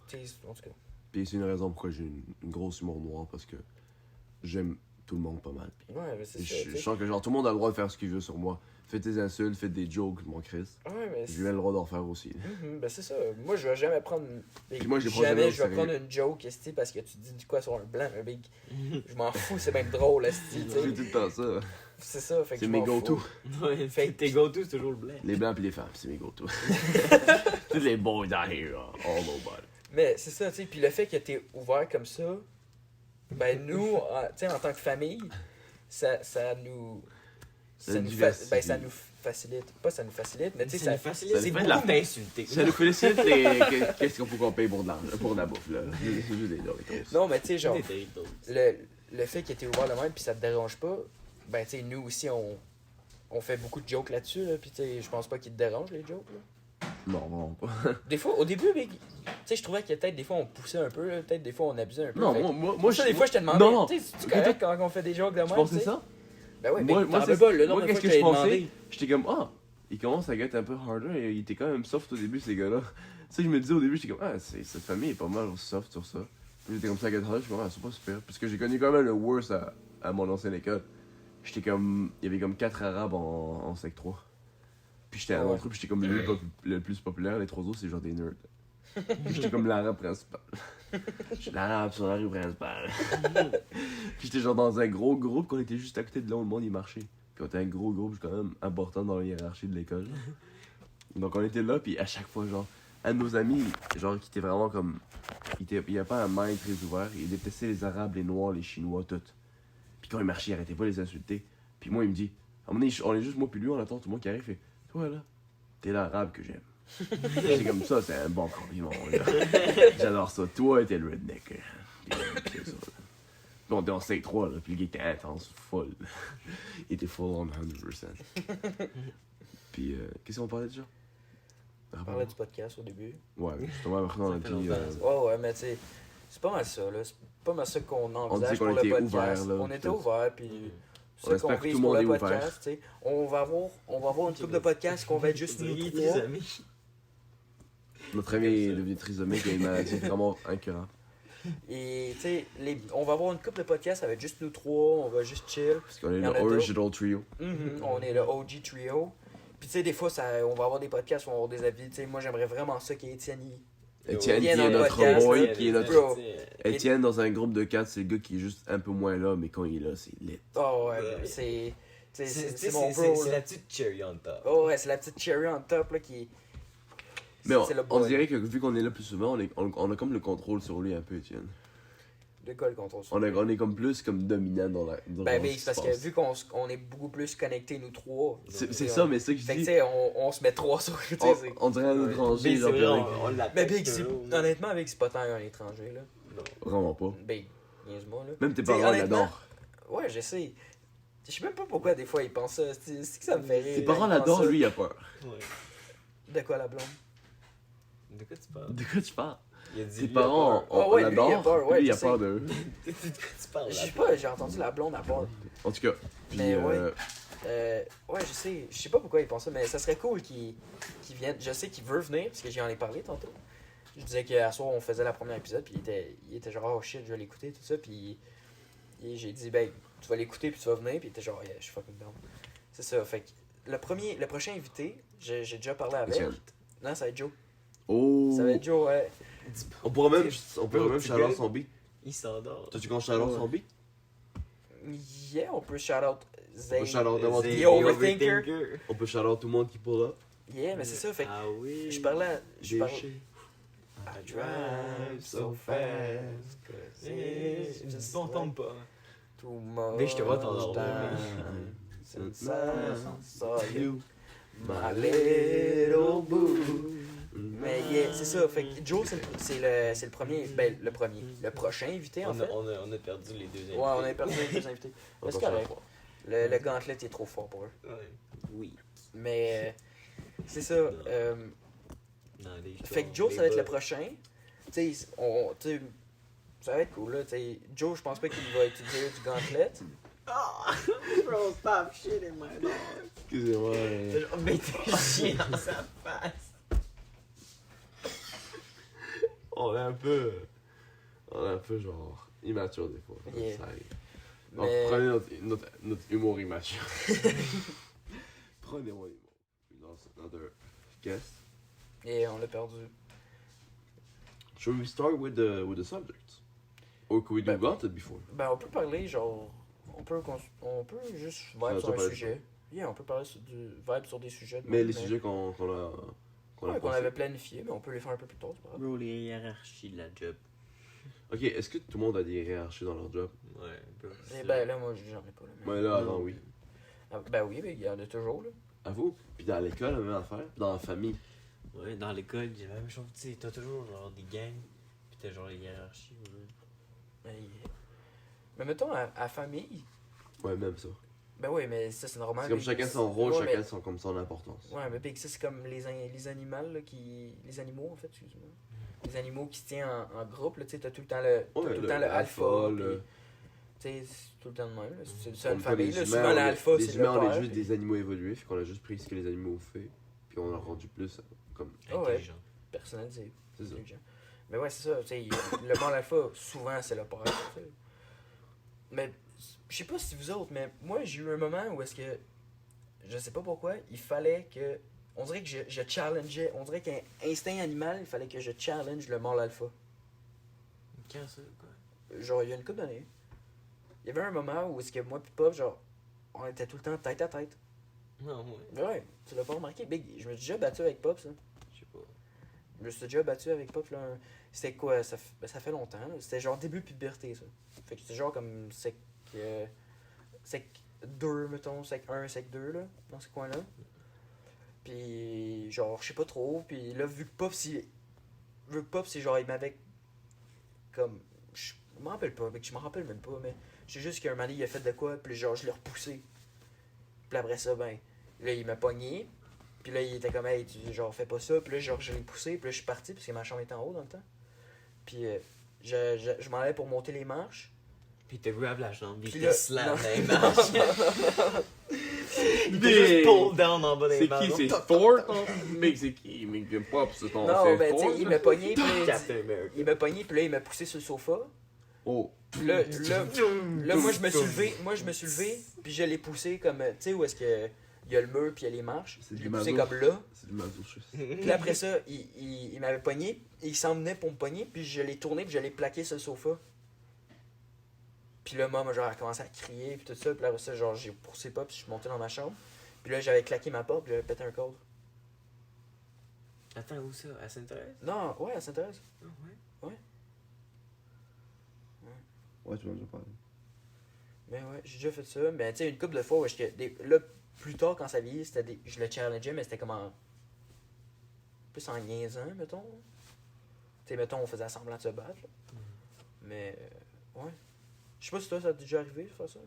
tu sais, en tout cas. Puis c'est une raison pourquoi j'ai une grosse humour noire parce que j'aime tout le monde pas mal. Puis Ouais, mais c'est je, ça, tu je sais. sens que genre tout le monde a le droit de faire ce qu'il veut sur moi. Faites des insultes, faites des jokes, mon Christ. Ouais, mais J'ai bien le droit d'en faire aussi. Ben c'est ça. Moi, je vais jamais prendre. Puis moi, je les prends jamais jamais au je vais sérieux. prendre une joke, esti, parce que tu dis du quoi sur un blanc, un big. Je m'en fous, c'est même drôle, esti, tu J'ai sais. tout le temps ça. C'est ça, fait que C'est je mes m'en go-to. fous. Ouais, Fait que- tes go-to, c'est toujours le blanc. Les blancs puis les femmes, c'est mes go-to. Tous les boys down here, all over. Mais c'est ça, tu sais. Puis le fait que t'es ouvert comme ça, ben nous, tu sais, en tant que famille, ça nous. Ça diversifie. Ben ça nous facilite. Pas ça nous facilite, mais tu sais, ça. facilite. ça C'est fait de de la la t'insulter. Ça nous félicite qu'est-ce qu'il faut qu'on paye pour de l'argent, pour de la bouffe, là. C'est juste des Doritos. Non, mais tu sais, genre. Des Doritos. Le fait que t'es ouvert le même puis ça te dérange pas, ben tu sais, nous aussi on fait beaucoup de jokes là-dessus, là, puis tu sais, je pense pas qu'ils te dérangent les jokes. Là. Non, vraiment pas. Des fois, au début, tu sais, je trouvais que peut-être des fois on poussait un peu, là, peut-être des fois on abusait un peu. Non, Fait que- moi ça, des fois je te demandais, Non, tu sais, c'est correct quand on fait des jokes de même. tu pensais tu sais? ça? Ben ouais, Moi, mais moi, t'en c'est- veux pas, le nombre moi, de qu'est-ce fois que que je je pensais? demandé. J'étais comme, ah, il commence à get un peu harder et il était quand même soft au début, ces gars-là. Tu sais, je me disais au début, j'étais comme, ah, cette famille est pas mal soft sur ça. Puis j'étais comme ça à get harder, je suis comme, ah, c'est pas super. Parce que j'ai connu quand même le worst à mon ancienne école. J'étais comme, il y avait comme 4 arabes en sec 3. Puis j'étais à Ouais. l'autre, puis j'étais comme le plus populaire, les 3 autres, c'est genre des nerds. Puis j'étais comme l'arabe principal. J'étais l'arabe sur la rue principale. Puis j'étais genre dans un gros groupe qu'on était juste à côté de là où le monde y marchait. Puis on était un gros groupe quand même important dans la hiérarchie de l'école. Donc on était là, puis à chaque fois, genre, un de nos amis, genre, qui était vraiment comme. Il avait pas un mind très ouvert, il détestait les arabes, les noirs, les chinois, tout. Puis quand il marchait, il arrêtait pas de les insulter. Puis moi, il me dit, à un moment donné, on est juste moi, puis lui, on attend tout le monde qui arrive, il fait, toi là, t'es l'arabe que j'aime. C'est comme ça, c'est un bon compliment. Là. J'adore ça. Toi, t'es le redneck. Puis on était en C3, là, puis le gars était intense, full. Il était full on 100%. Puis, qu'est-ce qu'on parlait déjà? On parlait du podcast au début. Ouais, justement, après, on a Ça fait dit. longtemps, Ouais, mais tu sais, c'est pas mal ça, là. C'est pas mal ça qu'on On envisage disait qu'on pour était le podcast. ouvert, là. On était Tout. ouvert, puis On ça espère qu'on que tout vise le pour monde le est ouvert. podcast, tu sais. On va avoir une couple de podcasts qu'on va être juste nous trois. Notre ami est devenu trisomique, il a une maladie vraiment incurable. Et tu sais, on va avoir une couple de podcasts, ça va être juste nous trois, on va juste chill. Parce qu'on est Il y le en a d'autres. original trio. On est le OG trio. Puis tu sais, des fois, on va avoir des podcasts, on va avoir des avis. Tu sais, moi, j'aimerais vraiment ça qu'Étienne Étienne qui Viens dans est le notre podcast, boy, là. qui est notre... Bro. Étienne, dans un groupe de 4, c'est le gars qui est juste un peu moins là, mais quand il est là, c'est lit. Oh ouais, Ouais. c'est mon bro. C'est là. la petite cherry on top. Oh ouais, c'est la petite cherry on top là qui. Mais c'est le on boy. dirait que vu qu'on est là plus souvent, on a comme le contrôle sur lui un peu, Étienne. De quoi le contrôle sur On est comme plus comme dominant dans la... Ben, c'est parce que vu qu'on est beaucoup plus connectés, nous trois. C'est ça, mais c'est ça que je Fait que tu dis. sais, on se met trois sur. tu sais, c'est- On dirait un étranger, Mais c'est genre, vrai, avec- on Mais l'appelle. Big, honnêtement, Big, c'est pas tant un étranger là. Vraiment pas. Big, niaise-moi là. Même tes T'sais, parents honnêtement, l'adorent. Ouais, je sais. Je sais même pas pourquoi des fois ils pensent ça. C'est que ça me fait rire. Tes parents ils pensent l'adorent, ça. lui, il a peur. De quoi la blonde? De quoi tu parles? De quoi tu parles? Il a dit Tes lui, il a parents, peur. Ah on ouais, lui, il a l'adore, peur, ouais, lui, il a je peur sais. d'eux. De quoi tu parles? Je sais pas, j'ai entendu la blonde à part. En tout cas, puis, Mais ouais. Ouais, je sais pas pourquoi il pense ça, mais ça serait cool qu'il vienne. Je sais qu'il veut venir, parce que j'y en ai parlé tantôt. Je disais qu'à soir, on faisait la première épisode, puis il était genre, oh shit, je vais l'écouter, tout ça, puis j'ai dit, ben, tu vas l'écouter, puis tu vas venir, puis il était genre, yeah, je suis fucking down. C'est ça, fait que le prochain invité, j'ai déjà parlé avec. Étienne. Non, ça va être Joe. Oh! Ça va être Joe, ouais. On pourrait même petit shout-out gars. son beat. Il s'endort. T'as-tu qu'on shout-out son beat? Yeah, on peut shout-out Zay. On peut shout-out n'importe The qui. Overthinker. On peut shout-out tout le monde qui pull up. Yeah, mais c'est ça, fait que Ah oui. je parlais. Je parlais. Déchets. I drive so fast. Je t'entends pas. Too much Mais je te vois t'endormir. time since I saw you, my little boo. Mais yeah, c'est ça. Fait que Joe, c'est le premier. Ben, le prochain invité en fait. On a perdu les deux invités. Ouais, on a perdu les deux invités. Mais c'est correct. Le gantelet est trop fort pour eux. Ouais. Oui. Mais c'est ça. Dans les Fait que Joe, ça va être le prochain. Tu sais, ça va être cool là. T'sais, Joe, je pense pas qu'il va utiliser du gantelet. Bro, stop shitting my dog. Excusez-moi. Mais t'es chier dans sa face. On est un peu genre immature des fois. Yeah. Ça arrive. Donc Mais prenez notre humour immature. Prenez mon humour. Dans notre guest. et on l'a perdu. Should we start with the subject? Or could we do gauntlet before? Ben, on peut parler, genre. On peut juste vibe Ça, sur ça un peut sujet. Yeah, on peut parler du vibe sur des sujets. de Mais même, les sujets qu'on a ouais, qu'on pensé. avait planifié, mais on peut les faire un peu plus tard, c'est pas grave. Bro, les hiérarchies de la job. Ok, est-ce que tout le monde a des hiérarchies dans leur job? Ouais, bro. Et ben là, moi, j'en ai pas. Là, mais- Ouais, là, non, oui. Ah, ben oui, mais il y en a toujours, là. À vous? Puis dans l'école, la même affaire. Puis dans la famille. Ouais, dans l'école, il y a la même chose. Tu sais, t'as toujours genre des gangs. Pis t'as genre les hiérarchies. Ouais. Mais mettons, à famille, Ouais, même ça. ben oui, mais ça, c'est normal. C'est comme mais- chacun son rôle, Ouais, chacun mais- son, comme son importance. Ouais, mais Big, ça, c'est comme les animaux, là, les animaux, en fait, excuse-moi. Les animaux qui se tiennent en groupe, là, tu sais, t'as tout le temps le alpha. le- Tu sais, c'est tout le temps de même, là. C'est On une est pas famille, des là. humains, Souvent, l'alpha, les c'est humains, le on est père. juste des animaux évolués, fait qu'on a juste pris ce que les animaux ont fait, puis on l'a rendu plus comme. Ah ouais. Intelligent. Personnalisé. C'est ça. Mais ouais, c'est ça. Tu sais, le mâle alpha, souvent, c'est le père. tu sais. Mais je sais pas si vous autres, mais moi, j'ai eu un moment où est-ce que, je sais pas pourquoi, il fallait que, on dirait que je challengeais, on dirait qu'un instinct animal, il fallait que je challenge le mâle alpha. Quand ça, quoi? Genre, il y a une couple d'années, il y avait un moment où est-ce que moi pis Pop, genre, on était tout le temps tête à tête. Non, ouais. Mais ouais, tu l'as pas remarqué, Big, je me suis déjà battu avec Pop, ça. Je sais pas. Je me suis déjà battu avec Pop, là. C'était quoi? Ça fait longtemps, là. C'était genre début puberté, ça. Fait que c'était genre comme sec 2, mettons, sec 1, sec 2, là, dans ce coin-là. Puis, genre, je sais pas trop. Puis là, vu que Pop, c'est genre, il m'avait comme. Je m'en rappelle pas, mec, je m'en rappelle même pas, mais je sais juste qu'un moment donné, il a fait de quoi, puis genre, je l'ai repoussé. Puis après ça, ben, là, il m'a pogné. Puis là, il était comme, hey, genre, fais pas ça. Puis là, genre, je l'ai poussé. Puis là, je suis parti, parce que ma chambre était en haut dans le temps. Puis je m'en allais pour monter les marches. Puis il te grab la jambe, il Puis te là- slap non. dans les marches. Il te juste pull down en bas des C'est marches. qui? C'est Thor ton mec? C'est qui? Mec, j'aime pas, pis c'est ton. Non, c'est ben, tu Thor, sais, il ça? m'a pogné, puis là, Captain America. il m'a pogné, puis là, il m'a poussé sur le sofa. Oh. Puis là, moi, je me suis levé, puis je l'ai poussé comme, tu sais, où est-ce que il y a le mur, puis il y a les marches. C'est Je du l'ai poussé maso. comme là. C'est du masochisme. Puis là, après ça, il m'avait pogné, il s'en venait pour me pogner, puis je l'ai tourné, puis je l'ai plaqué sur le sofa. Puis là, moi, genre, elle a commencé à crier, puis tout ça. Puis là, après ça, genre, j'ai poussé pas, puis je suis monté dans ma chambre. Puis là, j'avais claqué ma porte, puis j'avais pété un code. Attends, où ça? À Sainte-Thérèse? Non, ouais, ça t'intéresse. Ah ouais. Ouais, tu m'en as déjà parlé. Ben ouais, j'ai déjà fait ça. Ben, tu sais, une couple de fois où là, plus tard, quand ça vieillit, je le challengeais, mais c'était comme en. Plus en niaisant, mettons. Tu sais, mettons, on faisait semblant de se battre. Là. Mais, ouais. Je sais pas si toi, ça t'est déjà arrivé de faire ça.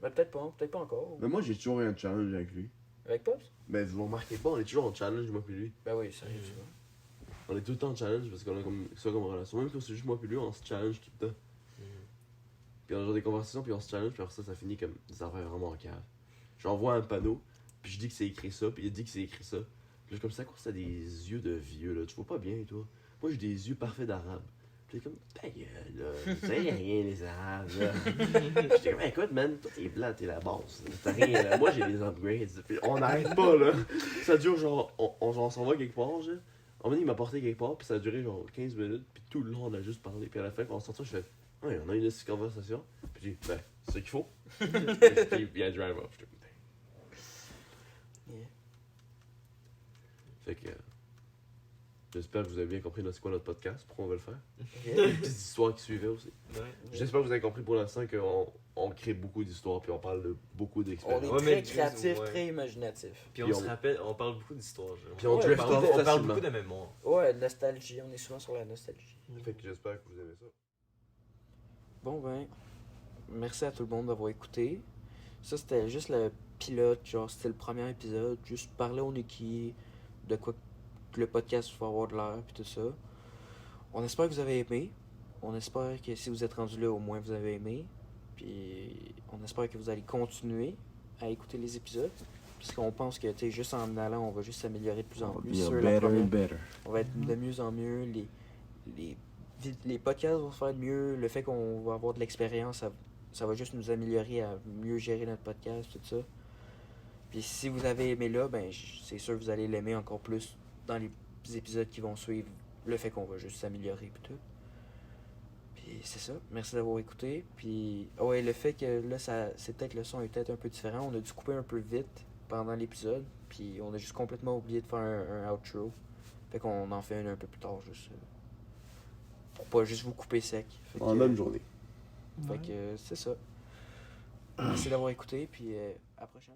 Ben, peut-être pas encore. Mais moi, j'ai toujours eu un challenge avec lui. Avec Pops? Mais vous remarquez pas, on est toujours en challenge, moi puis lui. Ben oui, sérieux, tu vois. On est tout le temps en challenge parce qu'on a comme ça comme relation. Même quand c'est juste moi puis lui, on se challenge tout le temps. Puis on a genre des conversations, puis on se challenge, puis après ça finit comme des affaires vraiment en cave. J'envoie un panneau, puis je dis que c'est écrit ça, puis il dit que c'est écrit ça. Puis là, je suis comme ça, quoi, t'as des yeux de vieux, là. Tu vois pas bien, toi. Moi, j'ai des yeux parfaits d'arabe. Puis comme, ta gueule, là. Vous savez rien, les arabes, là. J'étais comme, écoute, man, toi, t'es blanc, t'es la base. T'as rien, là. Moi, j'ai des upgrades. Puis on n'arrête pas, là. Ça dure genre, on s'en va quelque part, genre. En moment, il m'a porté quelque part, puis ça a duré genre 15 minutes, puis tout le long, on a juste parlé. Puis à la fin, quand on sortait, je fais, ouais, on a une petite conversation. Puis j'ai dit, ben, c'est ce qu'il faut. Puis il y a un drive off. Yeah. Fait que. J'espère que vous avez bien compris c'est quoi notre podcast, pourquoi on va le faire. Ok. Des petites histoires qui suivaient aussi. Ouais. J'espère que vous avez compris pour l'instant qu'on crée beaucoup d'histoires puis on parle de beaucoup On d'expériences. est Ouais, très mais créatif, ouais. très imaginatif. Puis on Puis se on- rappelle, on parle beaucoup d'histoire. genre. Puis on Ouais, drift on parle off On parle facilement. beaucoup de mémoire. Ouais, nostalgie, on est souvent sur la nostalgie. Fait que j'espère que vous aimez ça. Bon ben, merci à tout le monde d'avoir écouté. Ça c'était juste le pilote, genre c'était le premier épisode, juste parler on est qui, de quoi que le podcast va avoir de l'air puis tout ça. On espère que vous avez aimé. On espère que si vous êtes rendu là, au moins vous avez aimé. Puis on espère que vous allez continuer à écouter les épisodes. Parce qu'on pense que tu sais, juste en allant, on va juste s'améliorer de plus en plus. Sur la première- better. on va être de mieux en mieux. Les podcasts vont se faire de mieux. Le fait qu'on va avoir de l'expérience, ça va juste nous améliorer à mieux gérer notre podcast, tout ça. Puis si vous avez aimé là, ben c'est sûr que vous allez l'aimer encore plus dans les épisodes qui vont suivre. Le fait qu'on va juste s'améliorer et tout. Puis c'est ça. Merci d'avoir écouté. Puis ouais, le fait que là, c'est peut-être le son est peut-être un peu différent. On a dû couper un peu vite pendant l'épisode. Puis on a juste complètement oublié de faire un outro. Fait qu'on en fait un peu plus tard, juste pour pas juste vous couper sec. Fait En que, même journée. fait que c'est ça. Merci d'avoir écouté, puis à la prochaine.